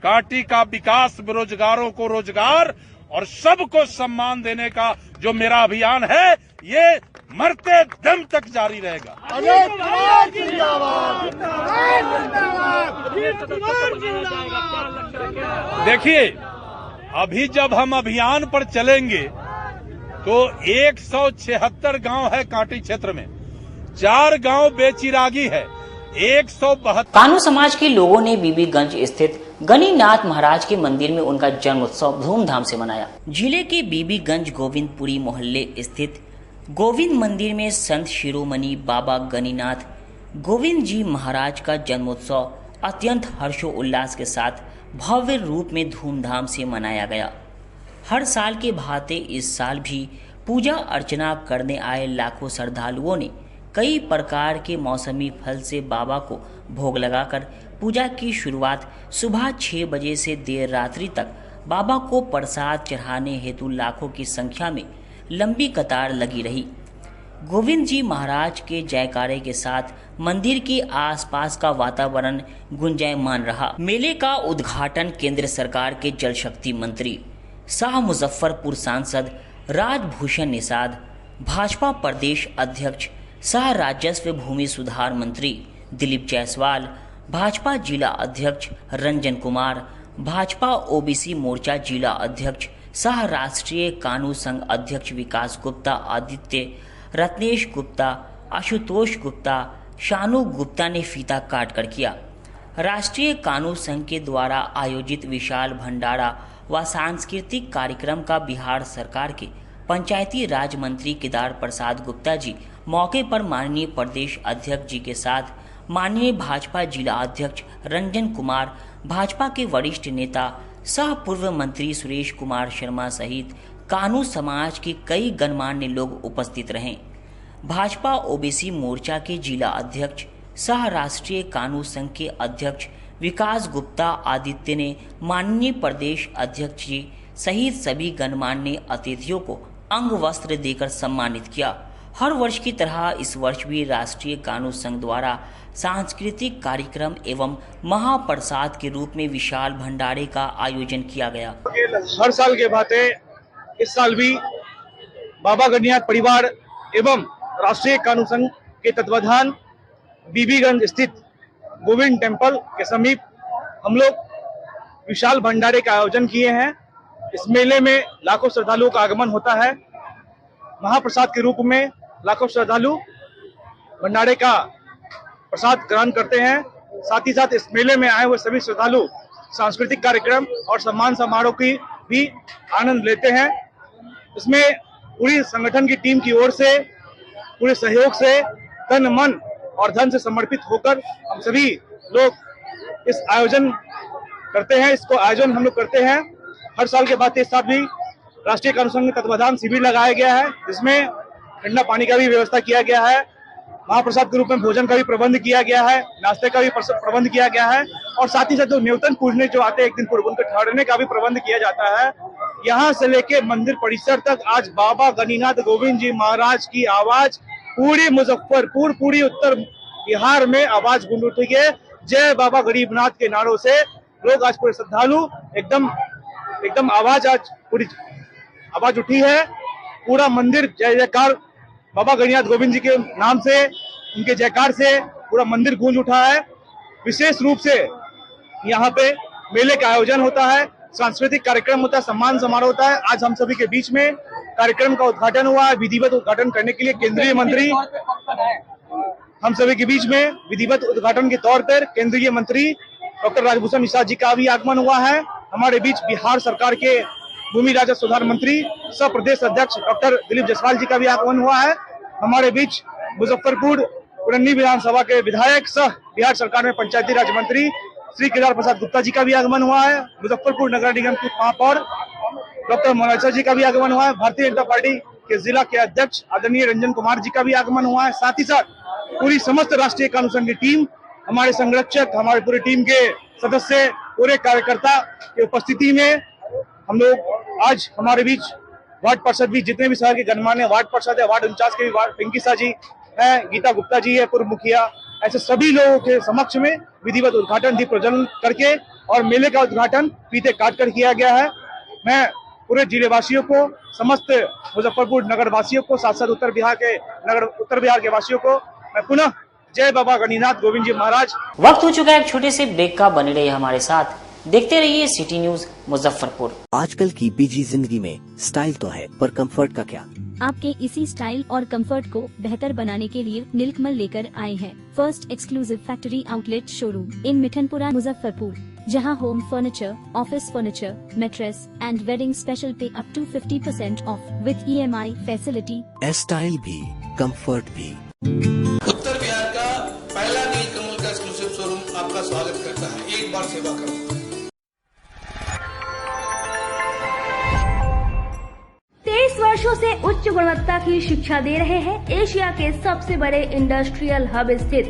कांटी का विकास, बेरोजगारों को रोजगार और सबको सम्मान देने का जो मेरा अभियान है, ये मरते दम तक जारी रहेगा। देखिए, अभी जब हम अभियान पर चलेंगे तो 176 गांव है कांटी क्षेत्र में, 4 गांव बेचिरागी है, 172। कानू समाज के लोगों ने बीबीगंज स्थित गणिनाथ महाराज के मंदिर में उनका जन्म उत्सव धूमधाम से मनाया। जिले के बीबीगंज गोविंदपुरी मोहल्ले स्थित गोविंद मंदिर में संत शिरोमणि बाबा गणिनाथ गोविंद जी महाराज का जन्मोत्सव अत्यंत हर्षोल्लास के साथ भव्य रूप में धूमधाम से मनाया गया। हर साल के भांति इस साल भी पूजा अर्चना करने आए लाखों श्रद्धालुओं ने कई प्रकार के मौसमी फल से बाबा को भोग लगाकर पूजा की शुरुआत सुबह 6 बजे से देर रात्रि तक बाबा को प्रसाद चढ़ाने हेतु लाखों की संख्या में लंबी कतार लगी रही। गोविंद जी महाराज के जयकारे के साथ मंदिर के आसपास का वातावरण गुंजायमान रहा। मेले का उद्घाटन केंद्र सरकार के जल शक्ति मंत्री शाह मुजफ्फरपुर सांसद राजभूषण निषाद, भाजपा प्रदेश अध्यक्ष सह राजस्व भूमि सुधार मंत्री दिलीप जायसवाल, भाजपा जिला अध्यक्ष रंजन कुमार, भाजपा ओबीसी मोर्चा जिला अध्यक्ष सह राष्ट्रीय कानून संघ अध्यक्ष विकास गुप्ता, आदित्य, रत्नेश गुप्ता, आशुतोष गुप्ता, शानू गुप्ता ने फीता काट कर किया। राष्ट्रीय कानून संघ के द्वारा आयोजित विशाल भंडारा व सांस्कृतिक कार्यक्रम का बिहार सरकार के पंचायती राज मंत्री केदार प्रसाद गुप्ता जी मौके पर माननीय प्रदेश अध्यक्ष जी के साथ माननीय भाजपा जिला अध्यक्ष रंजन कुमार, भाजपा के वरिष्ठ नेता सह पूर्व मंत्री सुरेश कुमार शर्मा सहित कानू समाज के कई गणमान्य लोग उपस्थित रहे। भाजपा ओबीसी मोर्चा के जिला अध्यक्ष सह राष्ट्रीय कानून संघ के अध्यक्ष विकास गुप्ता, आदित्य ने माननीय प्रदेश अध्यक्ष जी सहित सभी गणमान्य अतिथियों को अंग वस्त्र देकर सम्मानित किया। हर वर्ष की तरह इस वर्ष भी राष्ट्रीय कानून संघ द्वारा सांस्कृतिक कार्यक्रम एवं महाप्रसाद के रूप में विशाल भंडारे का आयोजन किया गया। हर साल के भांति इस साल भी बाबा गणिनाथ परिवार एवं राष्ट्रीय कानून संघ के तत्वाधान बीबीगंज स्थित गोविंद टेम्पल के समीप हम लोग विशाल भंडारे का आयोजन किए हैं। इस मेले में लाखों श्रद्धालुओं का आगमन होता है। महाप्रसाद के रूप में लाखों श्रद्धालु भंडारे का प्रसाद ग्रहण करते हैं। साथ ही साथ इस मेले में आए हुए सभी श्रद्धालु सांस्कृतिक कार्यक्रम और सम्मान समारोह की भी आनंद लेते हैं। इसमें पूरी संगठन की टीम की ओर से पूरे सहयोग से तन मन और धन से समर्पित होकर हम सभी लोग इस आयोजन करते हैं। इसको आयोजन हम लोग करते हैं हर साल के बाद। इस साल भी राष्ट्रीय कानून संघ के तत्वाधान शिविर लगाया गया है, जिसमें ठंडा पानी का भी व्यवस्था किया गया है, महाप्रसाद के रूप में भोजन का भी प्रबंध किया गया है, नाश्ते का भी प्रबंध किया गया है और साथ ही साथ जो न्यूनतम पूजने जो आते हैं एक दिन पूर्व उनके ठहरने का भी प्रबंध किया जाता है। यहाँ से लेके मंदिर परिसर तक आज बाबा गणिनाथ गोविंद जी महाराज की आवाज पूरी मुजफ्फरपुर, पूरी उत्तर बिहार में आवाज गूंज उठी है। जय बाबा गरीबनाथ के नारों से लोग आज पूरे श्रद्धालु एकदम आवाज आज पूरी आवाज उठी है। पूरा मंदिर जय जयकार बाबा गणिनाथ गोविंद जी के नाम से, उनके जयकार से पूरा मंदिर गूंज उठा है। विशेष रूप से यहाँ पे मेले का आयोजन होता है, सांस्कृतिक कार्यक्रम होता है, सम्मान समारोह होता है। आज हम सभी के बीच में कार्यक्रम का उद्घाटन हुआ है। विधिवत उद्घाटन करने के लिए केंद्रीय मंत्री, हम सभी के बीच में विधिवत उद्घाटन के तौर पर केंद्रीय मंत्री डॉक्टर राजभूषण निषाद जी का भी आगमन हुआ है। हमारे बीच बिहार सरकार के भूमि राजस्व सुधार मंत्री सह प्रदेश अध्यक्ष डॉक्टर दिलीप जायसवाल जी का भी आगमन हुआ है। हमारे बीच मुजफ्फरपुर पुरन्नी विधानसभा के विधायक सह बिहार सरकार में पंचायती राज मंत्री श्री केदार प्रसाद गुप्ता जी का भी आगमन हुआ है। मुजफ्फरपुर नगर निगम के महापौर डॉक्टर मोनालिसा जी का भी आगमन हुआ है। भारतीय जनता पार्टी के जिला के अध्यक्ष आदरणीय रंजन कुमार जी का भी आगमन हुआ है। साथ ही साथ पूरी समस्त राष्ट्रीय कानून संघ की टीम, हमारे संरक्षक, हमारे पूरी टीम के सदस्य, पूरे कार्यकर्ता की उपस्थिति में हम लोग आज हमारे बीच वार्ड पार्षद भी, जितने भी शहर के गणमान्य वार्ड पार्षद है, वार्ड इंचार्ज के भी पिंकी शाह जी है, गीता गुप्ता जी है, पूर्व मुखिया, ऐसे सभी लोगों के समक्ष में विधिवत उद्घाटन दीप प्रज्वलन करके और मेले का उद्घाटन फीते काट कर किया गया है। मैं पूरे जिले वासियों को, समस्त मुजफ्फरपुर नगर वासियों को, साथ साथ उत्तर बिहार के वासियों को मैं पुनः जय बाबा गणिनाथ गोविंद जी महाराज। वक्त हो चुका है एक छोटे से ब्रेक का, बने रहिए हमारे साथ। देखते रहिए सिटी न्यूज मुजफ्फरपुर। आजकल की बिजी जिंदगी में स्टाइल तो है, पर कंफर्ट का क्या? आपके इसी स्टाइल और कंफर्ट को बेहतर बनाने के लिए नीलकमल लेकर आए हैं first exclusive factory outlet showroom in Mithanpura Muzaffarpur, जहां home furniture, office furniture, mattress and wedding special पे up to 50% off with EMI facility. Style भी, कंफर्ट भी। उत्तर बिहार का पहला नीलकमल का एक्सक्लूसिव शोरूम आपका स्वागत करता है। एक बार सेवा करो। 23 वर्षों से उच्च गुणवत्ता की शिक्षा दे रहे हैं एशिया के सबसे बड़े इंडस्ट्रियल हब स्थित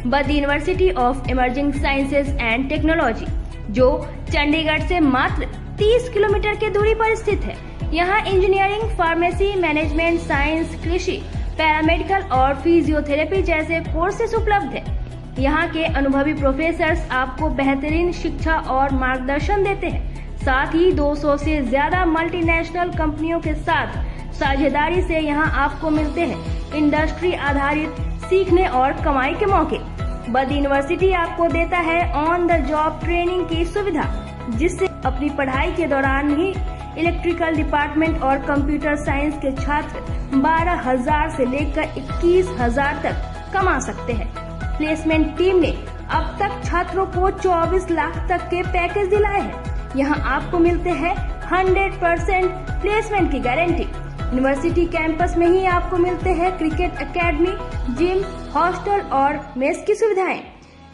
Badr university of emerging sciences and technology, जो चंडीगढ़ से मात्र 30 किलोमीटर की दूरी पर स्थित है। यहाँ इंजीनियरिंग, फार्मेसी, मैनेजमेंट साइंस, कृषि, पैरामेडिकल और फिजियोथेरेपी जैसे कोर्सेज उपलब्ध है। यहाँ के अनुभवी प्रोफेसर्स आपको बेहतरीन शिक्षा और मार्गदर्शन देते हैं। साथ ही 200 से ज्यादा मल्टीनेशनल कंपनियों के साथ साझेदारी से यहाँ आपको मिलते हैं इंडस्ट्री आधारित सीखने और कमाई के मौके। बद्र यूनिवर्सिटी आपको देता है ऑन द जॉब ट्रेनिंग की सुविधा, जिससे अपनी पढ़ाई के दौरान ही इलेक्ट्रिकल डिपार्टमेंट और कंप्यूटर साइंस के छात्र 12,000 से लेकर 21,000 तक कमा सकते हैं। प्लेसमेंट टीम ने अब तक छात्रों को 24 लाख तक के पैकेज दिलाए हैं। यहाँ आपको मिलते हैं 100% प्लेसमेंट की गारंटी। यूनिवर्सिटी कैंपस में ही आपको मिलते हैं क्रिकेट एकेडमी, जिम, हॉस्टल और मेस की सुविधाएं।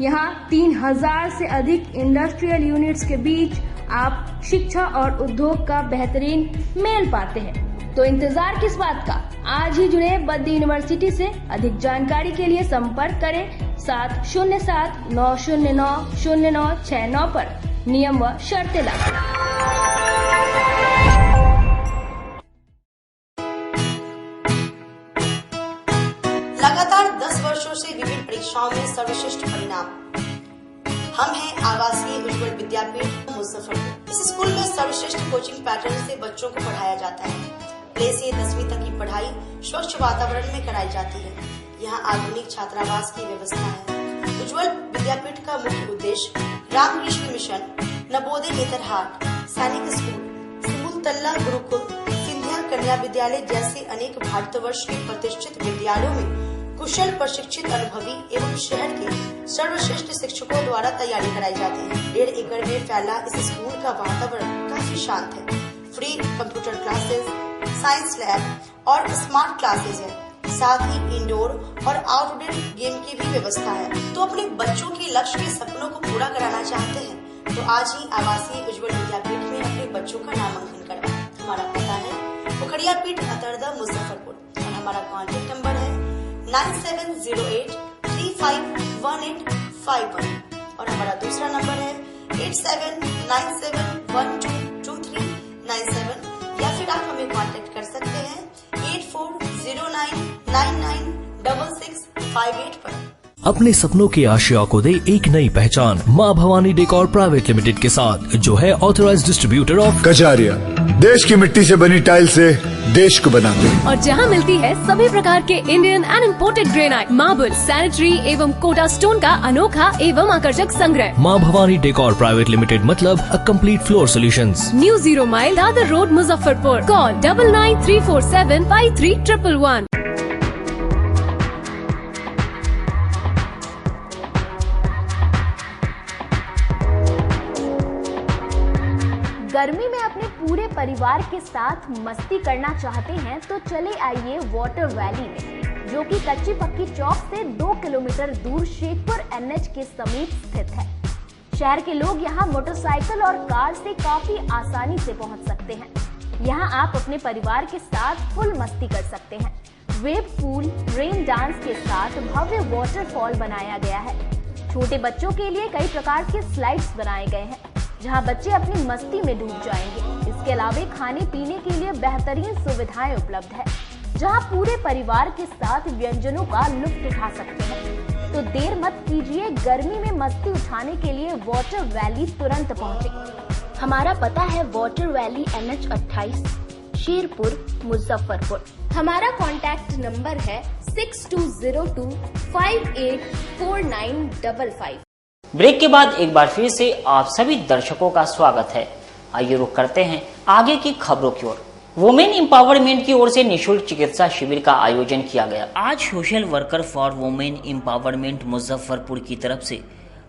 यहाँ 3,000 से अधिक इंडस्ट्रियल यूनिट्स के बीच आप शिक्षा और उद्योग का बेहतरीन मेल पाते हैं। तो इंतजार किस बात का, आज ही जुड़े बद्र यूनिवर्सिटी से। अधिक जानकारी के लिए संपर्क करें 7079090969 पर। नियम व शर्तें लागू। लगातार 10 वर्षों से विभिन्न परीक्षाओं में सर्वश्रेष्ठ परिणाम। हम हैं आवासीय उज्ज्वल विद्यापीठ मुजफ्फरपुर। इस स्कूल में सर्वश्रेष्ठ कोचिंग पैटर्न से बच्चों को पढ़ाया जाता है। प्ले से 10वीं तक की पढ़ाई स्वच्छ वातावरण में कराई जाती है। यहाँ आधुनिक छात्रावास की व्यवस्था है। उज्ज्वल विद्यापीठ का मुख्य उद्देश्य रामकृष्ण मिशन, नवोदय नेतरहाट, सैनिक स्कूल, सिमुलतल्ला गुरुकुल, सिंधिया कन्या विद्यालय जैसे अनेक भारतवर्ष के प्रतिष्ठित विद्यालयों में कुशल प्रशिक्षित अनुभवी एवं शहर के सर्वश्रेष्ठ शिक्षकों द्वारा तैयारी कराई जाती है। 1.5 एकड़ में फैला इस स्कूल का वातावरण काफी शांत है। Free computer classes, science lab और स्मार्ट क्लासेस है। साथ ही इंडोर और आउटडोर गेम की भी व्यवस्था है। तो अपने बच्चों के लक्ष्य के सपनों को पूरा कराना चाहते हैं तो आज ही आवासीय उज्ज्वल विद्यापीठ में अपने बच्चों का नामांकन करवाएं। हमारा पता है पोखरिया पीठ अतरदा मुजफ्फरपुर और हमारा कॉन्टेक्ट नंबर है 9708 351851 और हमारा दूसरा नंबर है 8797122397 या फिर आप हमें कॉन्टेक्ट कर सकते हैं 8409996658 पर। अपने सपनों के आशिया को दे एक नई पहचान माँ भवानी डेकोर प्राइवेट लिमिटेड के साथ, जो है ऑथराइज्ड डिस्ट्रीब्यूटर ऑफ कचारिया। देश की मिट्टी से बनी टाइल से देश को बनाते हैं और जहाँ मिलती है सभी प्रकार के Indian and imported granite, marble, sanitary एवं कोटा स्टोन का अनोखा एवं आकर्षक संग्रह। माँ भवानी डेकोर प्राइवेट लिमिटेड मतलब a complete floor solutions. New 0 mile Dadar road Muzaffarpur. Call 9934753111। गर्मी में अपने पूरे परिवार के साथ मस्ती करना चाहते हैं तो चले आइए वाटर वैली में, जो कि कच्ची पक्की चौक से 2 किलोमीटर दूर शेखपुर NH के समीप स्थित है। शहर के लोग यहाँ मोटरसाइकिल और कार से काफी आसानी से पहुँच सकते हैं। यहाँ आप अपने परिवार के साथ फुल मस्ती कर सकते हैं। वेव पूल, रेन डांस के साथ भव्य वाटरफॉल बनाया गया है। छोटे बच्चों के लिए कई प्रकार के स्लाइड्स बनाए गए हैं, जहां बच्चे अपनी मस्ती में डूब जाएंगे। इसके अलावा खाने पीने के लिए बेहतरीन सुविधाएं उपलब्ध है, जहां पूरे परिवार के साथ व्यंजनों का लुत्फ उठा सकते हैं। तो देर मत कीजिए, गर्मी में मस्ती उठाने के लिए वाटर वैली तुरंत पहुंचे। हमारा पता है water valley NH 28, Sherpur, Muzaffarpur. हमारा कॉन्टैक्ट नंबर है 6202 584955। ब्रेक के बाद एक बार फिर से आप सभी दर्शकों का स्वागत है। आइए रुक करते हैं आगे की खबरों की ओर। वुमेन एम्पावरमेंट की ओर से निशुल्क चिकित्सा शिविर का आयोजन किया गया। आज social worker for women empowerment Muzaffarpur की तरफ से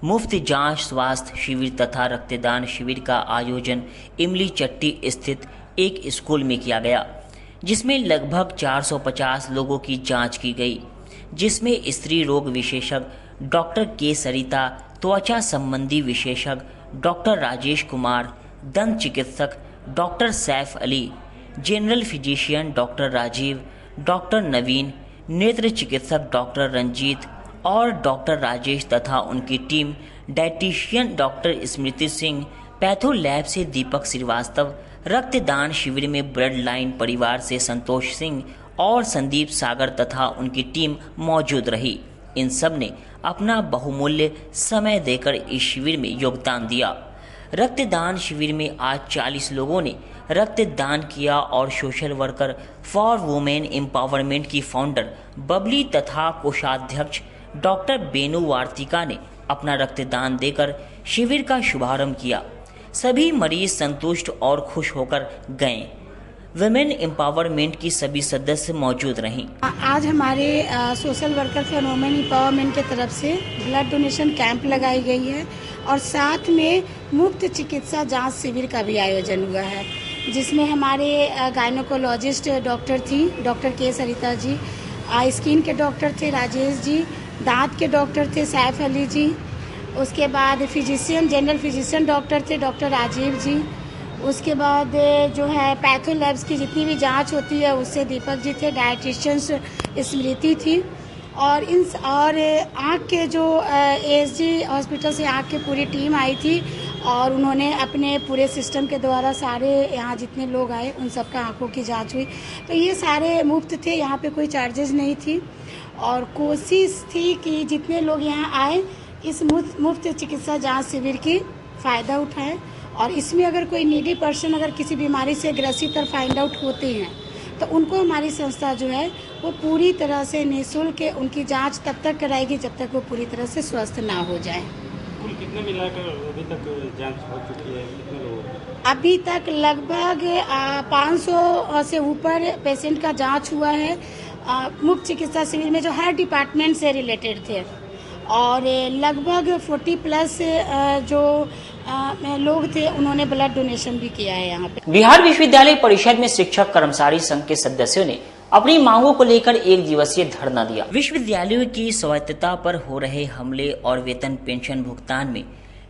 मुफ्त जांच, स्वास्थ्य शिविर तथा रक्तदान शिविर का आयोजन इमली चट्टी स्थित एक स्कूल में किया गया, जिसमें लगभग 450 लोगों की जांच की गई, जिसमें स्त्री रोग विशेषज्ञ डॉक्टर के सरिता, त्वचा संबंधी विशेषज्ञ डॉक्टर राजेश कुमार, दंत चिकित्सक doctor Saif Ali, general physician doctor Rajeev, doctor Naveen, नेत्र चिकित्सक डॉक्टर रंजीत और डॉक्टर राजेश तथा उनकी team, dietitian doctor Smriti Singh, patho lab से दीपक श्रीवास्तव, रक्तदान शिविर में ब्लड लाइन परिवार से संतोष सिंह और संदीप सागर तथा उनकी टीम मौजूद रही। इन सब ने अपना बहुमूल्य समय देकर इस शिविर में योगदान दिया। रक्तदान शिविर में आज 40 लोगों ने रक्तदान किया और social worker for women empowerment की फाउंडर बबली तथा कोषाध्यक्ष डॉक्टर बेनू वार्तिका ने अपना रक्तदान देकर शिविर का शुभारंभ किया। सभी मरीज संतुष्ट और खुश होकर गए। वुमेन एम्पावरमेंट की सभी सदस्य मौजूद रहीं। आज हमारे social worker for women empowerment की तरफ से ब्लड डोनेशन कैंप लगाई गई है और साथ में मुफ्त चिकित्सा जांच शिविर का भी आयोजन हुआ है, जिसमें हमारे गायनोकोलॉजिस्ट डॉक्टर थी डॉक्टर के सरिता जी, स्किन के डॉक्टर थे राजेश जी, दांत के डॉक्टर थे सैफ अली जी, उसके बाद फिजिशियन जनरल फिजिशियन डॉक्टर थे डॉक्टर राजीव जी, उसके बाद जो है पैथो लैब्स की जितनी भी जांच होती है उससे दीपक जी थे, डाइटिशियंस स्मृति थी और आँख के जो एसजी हॉस्पिटल से आँख की पूरी टीम आई थी और उन्होंने अपने पूरे सिस्टम के द्वारा सारे यहाँ जितने लोग आए उन सबका आँखों की जांच हुई। तो ये सारे मुफ्त थे, यहाँ पे कोई चार्जेस नहीं थी और कोशिश थी कि जितने लोग यहाँ आए इस मुफ्त चिकित्सा जांच शिविर की फ़ायदा उठाएं और इसमें अगर कोई नीडी पर्सन अगर किसी बीमारी से ग्रसित और फाइंड आउट होते हैं तो उनको हमारी संस्था जो है वो पूरी तरह से निःशुल्क उनकी जांच तब तक कराएगी जब तक वो पूरी तरह से स्वस्थ ना हो जाए। कुल कितने मिलाकर अभी तक जांच हो चुकी है, कितने लोगों? अभी तक लगभग 500 से ऊपर पेशेंट का जांच हुआ है मुफ्त चिकित्सा शिविर में, जो हर डिपार्टमेंट से रिलेटेड थे और लगभग 40+ जो लोग थे उन्होंने ब्लड डोनेशन भी किया है यहाँ पे। बिहार विश्वविद्यालय परिषद में शिक्षक कर्मचारी संघ के सदस्यों ने अपनी मांगों को लेकर 1 दिवसीय धरना दिया। विश्वविद्यालयों की स्वायत्तता पर हो रहे हमले और वेतन पेंशन भुगतान में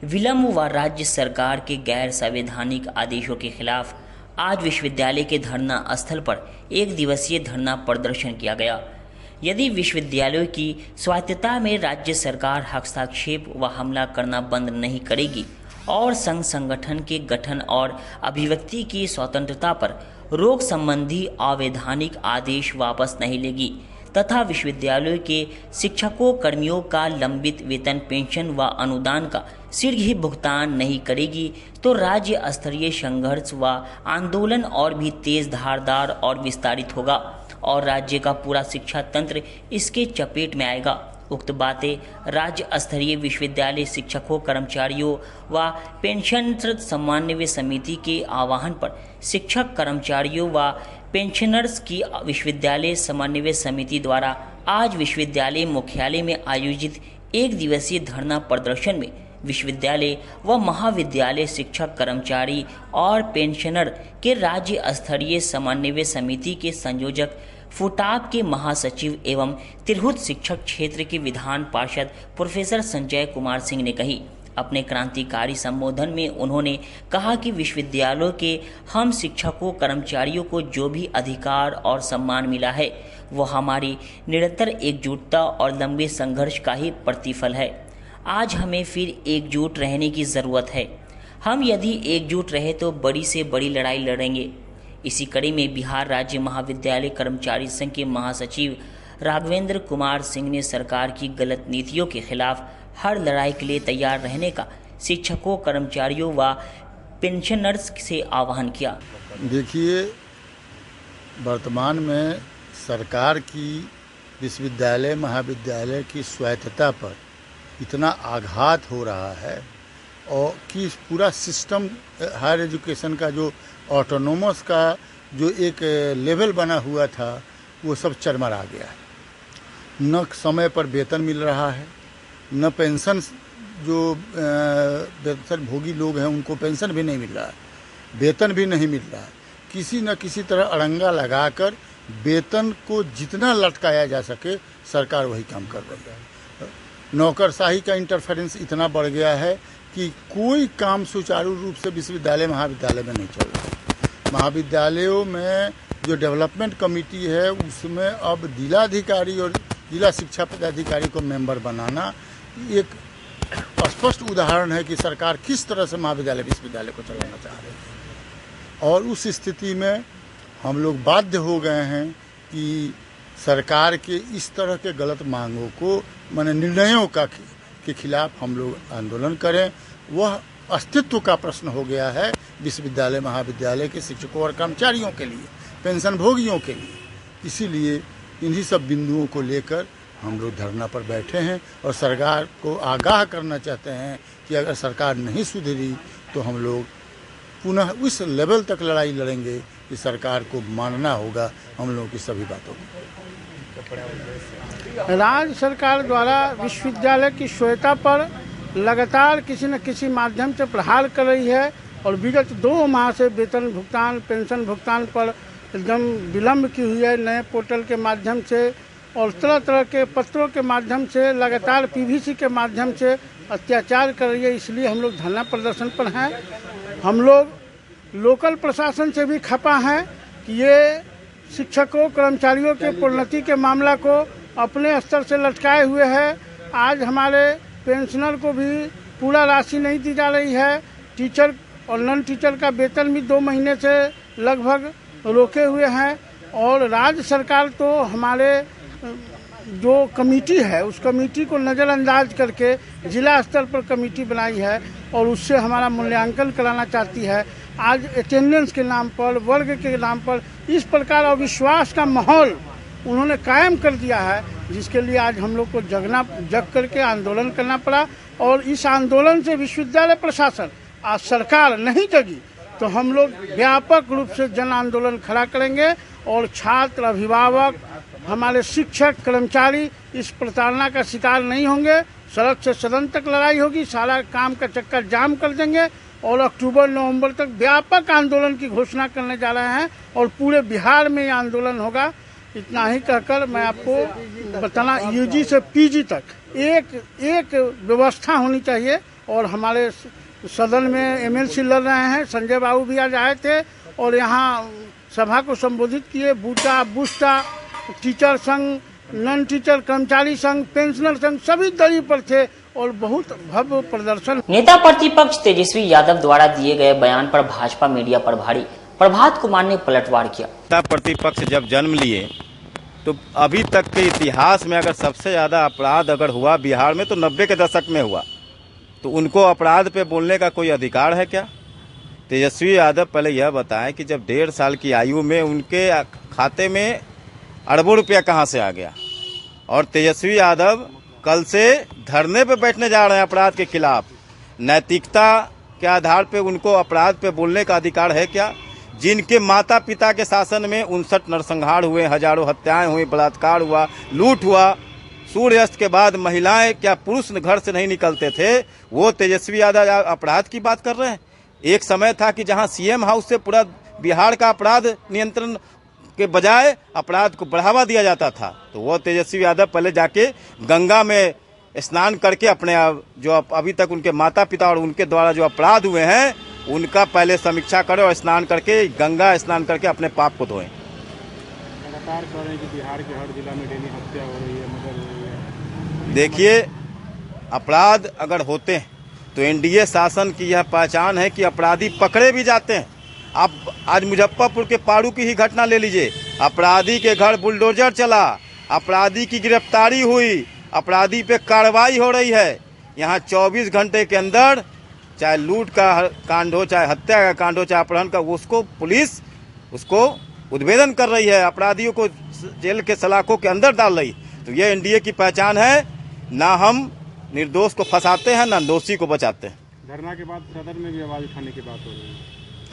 विलम्ब व राज्य सरकार के गैर संवैधानिक आदेशों के खिलाफ आज विश्वविद्यालय के धरना स्थल पर 1 दिवसीय धरना प्रदर्शन किया गया। यदि विश्वविद्यालयों की स्वायत्तता में राज्य सरकार हस्तक्षेप व हमला करना बंद नहीं करेगी और संघ संगठन के गठन और अभिव्यक्ति की स्वतंत्रता पर रोक संबंधी अवैधानिक आदेश वापस नहीं लेगी तथा विश्वविद्यालयों के शिक्षकों कर्मियों का लंबित वेतन पेंशन व अनुदान का शीघ्र भुगतान नहीं करेगी तो राज्य स्तरीय संघर्ष व आंदोलन और भी तेज धारदार और विस्तारित होगा और राज्य का पूरा शिक्षा तंत्र इसके चपेट में आएगा। उक्त बातें राज्य स्तरीय विश्वविद्यालय शिक्षकों कर्मचारियों व पेंशनर समन्वय समिति के आह्वान पर शिक्षक कर्मचारियों व पेंशनर्स की विश्वविद्यालय समन्वय समिति द्वारा आज विश्वविद्यालय मुख्यालय में आयोजित 1 दिवसीय धरना प्रदर्शन में विश्वविद्यालय व महाविद्यालय शिक्षक कर्मचारी और पेंशनर के राज्य स्तरीय समन्वय समिति के संयोजक, फुटाप के महासचिव एवं तिरहुत शिक्षक क्षेत्र के विधान पार्षद प्रोफेसर संजय कुमार सिंह ने कही। अपने क्रांतिकारी संबोधन में उन्होंने कहा कि विश्वविद्यालयों के हम शिक्षकों कर्मचारियों को जो भी अधिकार और सम्मान मिला है वो हमारी निरंतर एकजुटता और लंबे संघर्ष का ही प्रतिफल है। आज हमें फिर एकजुट रहने की ज़रूरत है। हम यदि एकजुट रहे तो बड़ी से बड़ी लड़ाई लड़ेंगे। इसी कड़ी में बिहार राज्य महाविद्यालय कर्मचारी संघ के महासचिव राघवेंद्र कुमार सिंह ने सरकार की गलत नीतियों के खिलाफ हर लड़ाई के लिए तैयार रहने का शिक्षकों कर्मचारियों व पेंशनर्स से आह्वान किया। देखिए, वर्तमान में सरकार की विश्वविद्यालय महाविद्यालय की स्वायत्तता पर इतना आघात हो रहा है और कि पूरा सिस्टम हायर एजुकेशन का जो ऑटोनोमस का जो एक लेवल बना हुआ था वो सब चरमरा गया है। न समय पर वेतन मिल रहा है, न पेंशन, जो पेंशन भोगी लोग हैं उनको पेंशन भी नहीं मिल रहा है, वेतन भी नहीं मिल रहा है। किसी न किसी तरह अड़ंगा लगाकर वेतन को जितना लटकाया जा सके सरकार वही काम कर रही है। नौकरशाही का इंटरफेरेंस इतना बढ़ गया है कि कोई काम सुचारू रूप से विश्वविद्यालय महाविद्यालय में नहीं चल रहा है। महाविद्यालयों में जो डेवलपमेंट कमेटी है उसमें अब जिलाधिकारी और जिला शिक्षा पदाधिकारी को मेंबर बनाना एक स्पष्ट उदाहरण है कि सरकार किस तरह से महाविद्यालय विश्वविद्यालय को चलाना चाह रही है। और उस स्थिति में हम लोग बाध्य हो गए हैं कि सरकार के इस तरह के गलत मांगों को, माने निर्णयों के खिलाफ हम लोग आंदोलन करें। वह अस्तित्व का प्रश्न हो गया है विश्वविद्यालय महाविद्यालय के शिक्षकों और कर्मचारियों के लिए, पेंशन भोगियों के लिए। इसीलिए इन्हीं सब बिंदुओं को लेकर हम लोग धरना पर बैठे हैं और सरकार को आगाह करना चाहते हैं कि अगर सरकार नहीं सुधरी तो हम लोग पुनः उस लेवल तक लड़ाई लड़ेंगे कि सरकार को मानना होगा हम लोगों की सभी बातों को। राज्य सरकार द्वारा विश्वविद्यालय की श्वेता पर लगातार किसी न किसी माध्यम से प्रहार कर रही है और विगत 2 माह से वेतन भुगतान, पेंशन भुगतान पर एकदम विलम्ब की हुई है। नए पोर्टल के माध्यम से और तरह तरह के पत्रों के माध्यम से लगातार पीवीसी के माध्यम से अत्याचार कर रही है। इसलिए हम लोग धरना प्रदर्शन पर हैं। हम लोग लोकल प्रशासन से भी खपा हैं कि ये शिक्षकों कर्मचारियों के प्रोन्नति के मामला को अपने स्तर से लटकाए हुए है। आज हमारे पेंशनर को भी पूरा राशि नहीं दी जा रही है। टीचर और नॉन टीचर का वेतन भी 2 महीने से लगभग रोके हुए हैं। और राज्य सरकार तो हमारे जो कमेटी है उस कमेटी को नज़रअंदाज करके जिला स्तर पर कमेटी बनाई है और उससे हमारा मूल्यांकन कराना चाहती है। आज अटेंडेंस के नाम पर, वर्ग के नाम पर इस प्रकार अविश्वास का माहौल उन्होंने कायम कर दिया है, जिसके लिए आज हम लोग को जग करके आंदोलन करना पड़ा। और इस आंदोलन से विश्वविद्यालय प्रशासन, आज सरकार नहीं जगी तो हम लोग व्यापक रूप से जन आंदोलन खड़ा करेंगे और छात्र, अभिभावक, हमारे शिक्षक, कर्मचारी इस प्रताड़ना का शिकार नहीं होंगे। सड़क से सदन तक लड़ाई होगी, सारा काम का चक्कर जाम कर देंगे और अक्टूबर-नवंबर तक व्यापक आंदोलन की घोषणा करने जा रहे हैं और पूरे बिहार में ये आंदोलन होगा। इतना ही कहकर मैं आपको बताना, यूजी से पीजी तक एक व्यवस्था होनी चाहिए। और हमारे सदन में एमएलसी लड़ रहे हैं, संजय बाबू भी आज आए थे और यहाँ सभा को संबोधित किए। बूटा, बुस्टा, टीचर संघ, नॉन टीचर, कर्मचारी संघ, पेंशनर संघ सभी दली पर थे और बहुत भव्य प्रदर्शन। नेता प्रतिपक्ष तेजस्वी यादव द्वारा दिए गए बयान पर भाजपा मीडिया प्रभारी प्रभात कुमार ने पलटवार किया। नेता प्रतिपक्ष जब जन्म लिए तो अभी तक के इतिहास में अगर सबसे ज्यादा अपराध अगर हुआ बिहार में तो 90 के दशक में हुआ, तो उनको अपराध पे बोलने का कोई अधिकार है क्या? तेजस्वी यादव पहले यह बताएं कि जब 1.5 साल की आयु में उनके खाते में अरबों रुपया कहां से आ गया? और तेजस्वी यादव कल से धरने पे बैठने जा रहे हैं अपराध के खिलाफ। नैतिकता के आधार पे उनको अपराध पे बोलने का अधिकार है क्या? जिनके माता पिता के शासन में 59 नरसंहार हुए, हजारों हत्याएं हुई, बलात्कार हुआ, लूट हुआ, सूर्यास्त के बाद महिलाएं क्या पुरुष घर से नहीं निकलते थे, वो तेजस्वी यादव अपराध की बात कर रहे हैं। एक समय था कि जहां सीएम हाउस से पूरा बिहार का अपराध नियंत्रण के बजाय अपराध को बढ़ावा दिया जाता था, तो वो तेजस्वी यादव पहले जाके गंगा में स्नान करके अपने जो अभी तक उनके माता पिता और उनके द्वारा जो अपराध हुए हैं उनका पहले समीक्षा करें और स्नान करके गंगा स्नान करके अपने पाप को धोएं। लगातार कह रहे हैं कि बिहार के हर जिला में डेली हत्या हो रही है, मर्डर हो रही है। देखिए, अपराध अगर होते हैं तो एनडीए शासन की यह पहचान है कि अपराधी पकड़े भी जाते हैं। आप आज मुजफ्फरपुर के पारू की ही घटना ले लीजिए, अपराधी के घर बुलडोजर चला, अपराधी की गिरफ्तारी हुई, अपराधी पे कार्रवाई हो रही है। यहाँ 24 घंटे के अंदर चाहे लूट का कांड हो, चाहे हत्या का कांड हो, चाहे अपहरण का, उसको पुलिस उसको उद्भेदन कर रही है, अपराधियों को जेल के सलाखों के अंदर डाल रही। तो ये एनडीए की पहचान है। ना हम निर्दोष को फंसाते हैं ना दोषी को बचाते हैं। धरना के बाद सदन में भी आवाज उठाने की बात हो रही है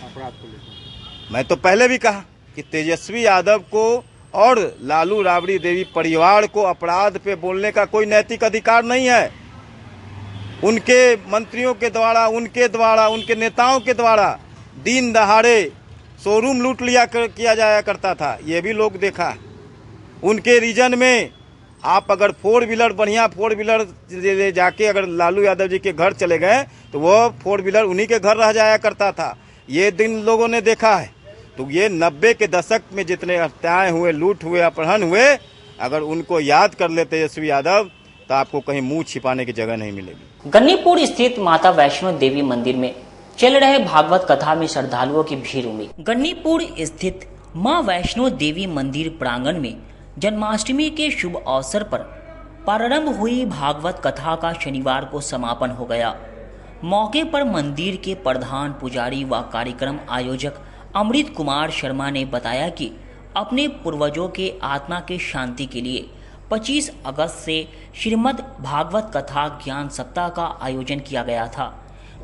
अपराध को लेकर। मैं तो पहले भी कहा कि तेजस्वी यादव को और लालू राबड़ी देवी परिवार को अपराध पे बोलने का कोई नैतिक अधिकार नहीं है। उनके मंत्रियों के द्वारा, उनके नेताओं के द्वारा दिन दहाड़े शोरूम लूट किया जाया करता था, ये भी लोग देखा है। उनके रीजन में आप अगर बढ़िया फोर व्हीलर जाके अगर लालू यादव जी के घर चले गए तो वो 4 व्हीलर उन्हीं के घर रह जाया करता था, ये दिन लोगों ने देखा है। तो ये 90 के दशक में जितने हत्याएं हुए, लूट हुए, अपहरण हुए, अगर उनको याद कर ले तेजस्वी यादव तो आपको कहीं मुंह छिपाने की जगह नहीं मिलेगी। गन्नीपुर स्थित माता वैष्णो देवी मंदिर में चल रहे भागवत कथा में श्रद्धालुओं की भीड़ उमड़ी। गन्नीपुर स्थित मां वैष्णो देवी मंदिर प्रांगण में जन्माष्टमी के शुभ अवसर पर प्रारंभ हुई भागवत कथा का शनिवार को समापन हो गया। मौके पर मंदिर के प्रधान पुजारी व कार्यक्रम आयोजक अमृत कुमार शर्मा ने बताया कि अपने पूर्वजों के आत्मा के शांति के लिए 25 अगस्त से श्रीमद् भागवत कथा ज्ञान सप्ताह का आयोजन किया गया था,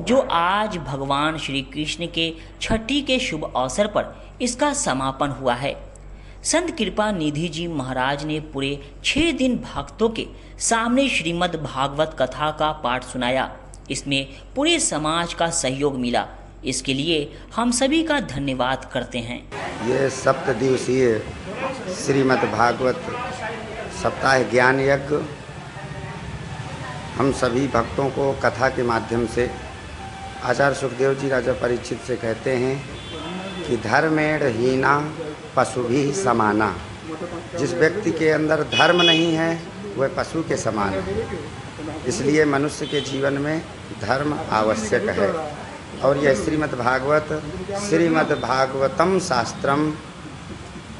जो आज भगवान श्री कृष्ण के छठी के शुभ अवसर पर इसका समापन हुआ है। संत कृपा निधि जी महाराज ने पूरे 6 दिन भक्तों के सामने श्रीमद् भागवत कथा का पाठ सुनाया। इसमें पूरे समाज का सहयोग मिला, इसके लिए हम सभी का धन्यवाद करते हैं। ये 7 दिवसीय श्रीमद् भागवत सप्ताह ज्ञान यज्ञ हम सभी भक्तों को कथा के माध्यम से आचार्य सुखदेव जी राजा परीक्षित से कहते हैं कि धर्मेण हीना पशु भी समाना। जिस व्यक्ति के अंदर धर्म नहीं है वह पशु के समान है। इसलिए मनुष्य के जीवन में धर्म आवश्यक है। और यह श्रीमद् भागवतम शास्त्रम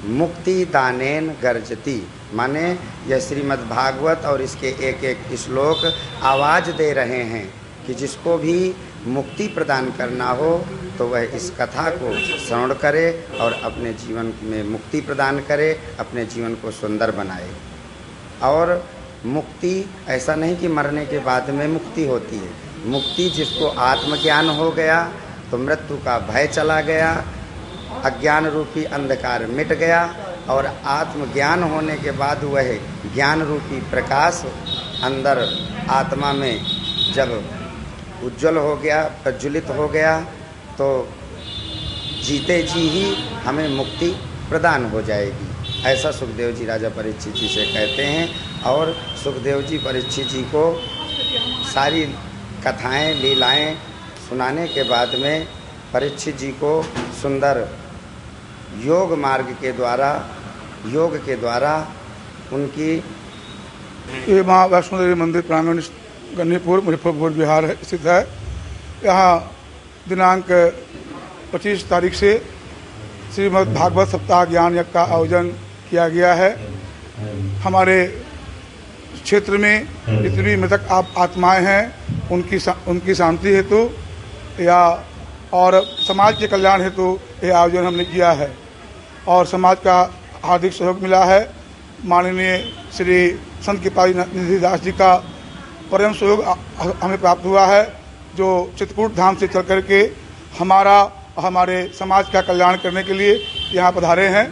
मुक्ति दानेन गर्जति, माने यह श्रीमद् भागवत और इसके एक एक श्लोक आवाज़ दे रहे हैं कि जिसको भी मुक्ति प्रदान करना हो तो वह इस कथा को श्रवण करे और अपने जीवन में मुक्ति प्रदान करे, अपने जीवन को सुंदर बनाए। और मुक्ति ऐसा नहीं कि मरने के बाद में मुक्ति होती है। मुक्ति जिसको आत्मज्ञान हो गया तो मृत्यु का भय चला गया, अज्ञान रूपी अंधकार मिट गया और आत्मज्ञान होने के बाद वह ज्ञान रूपी प्रकाश अंदर आत्मा में जब उज्जवल हो गया, प्रज्वलित हो गया, तो जीते जी ही हमें मुक्ति प्रदान हो जाएगी। ऐसा सुखदेव जी राजा परीक्षित जी से कहते हैं। और सुखदेव जी परीक्षित जी को सारी कथाएं लीलाएं सुनाने के बाद में परीक्षित जी को सुंदर योग मार्ग के द्वारा, योग के द्वारा उनकी ये माँ वैष्णो देवी मंदिर प्रांगण गन्नीपुर मुजफ्फरपुर बिहार स्थित है। यहाँ दिनांक 25 तारीख से श्रीमद् भागवत सप्ताह ज्ञान यज्ञ का आयोजन किया गया है। हमारे क्षेत्र में जितनी भी मृतक आत्माएं हैं उनकी शांति हेतु या और समाज के कल्याण हेतु यह आयोजन हमने किया है और समाज का हार्दिक सहयोग मिला है। माननीय श्री संत कृपा निधि दास जी का परम सहयोग हमें प्राप्त हुआ है, जो चित्रकूट धाम से चल करके हमारे समाज का कल्याण करने के लिए यहाँ पधारे हैं।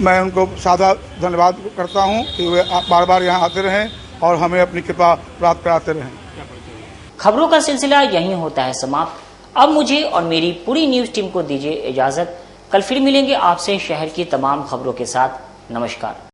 मैं उनको सादा धन्यवाद करता हूँ कि वे बार बार यहाँ आते रहें और हमें अपनी कृपा प्राप्त कराते रहें। खबरों का सिलसिला यहीं होता है समाप्त। अब मुझे और मेरी पूरी न्यूज टीम को दीजिए इजाजत। कल फिर मिलेंगे आपसे शहर की तमाम खबरों के साथ। नमस्कार।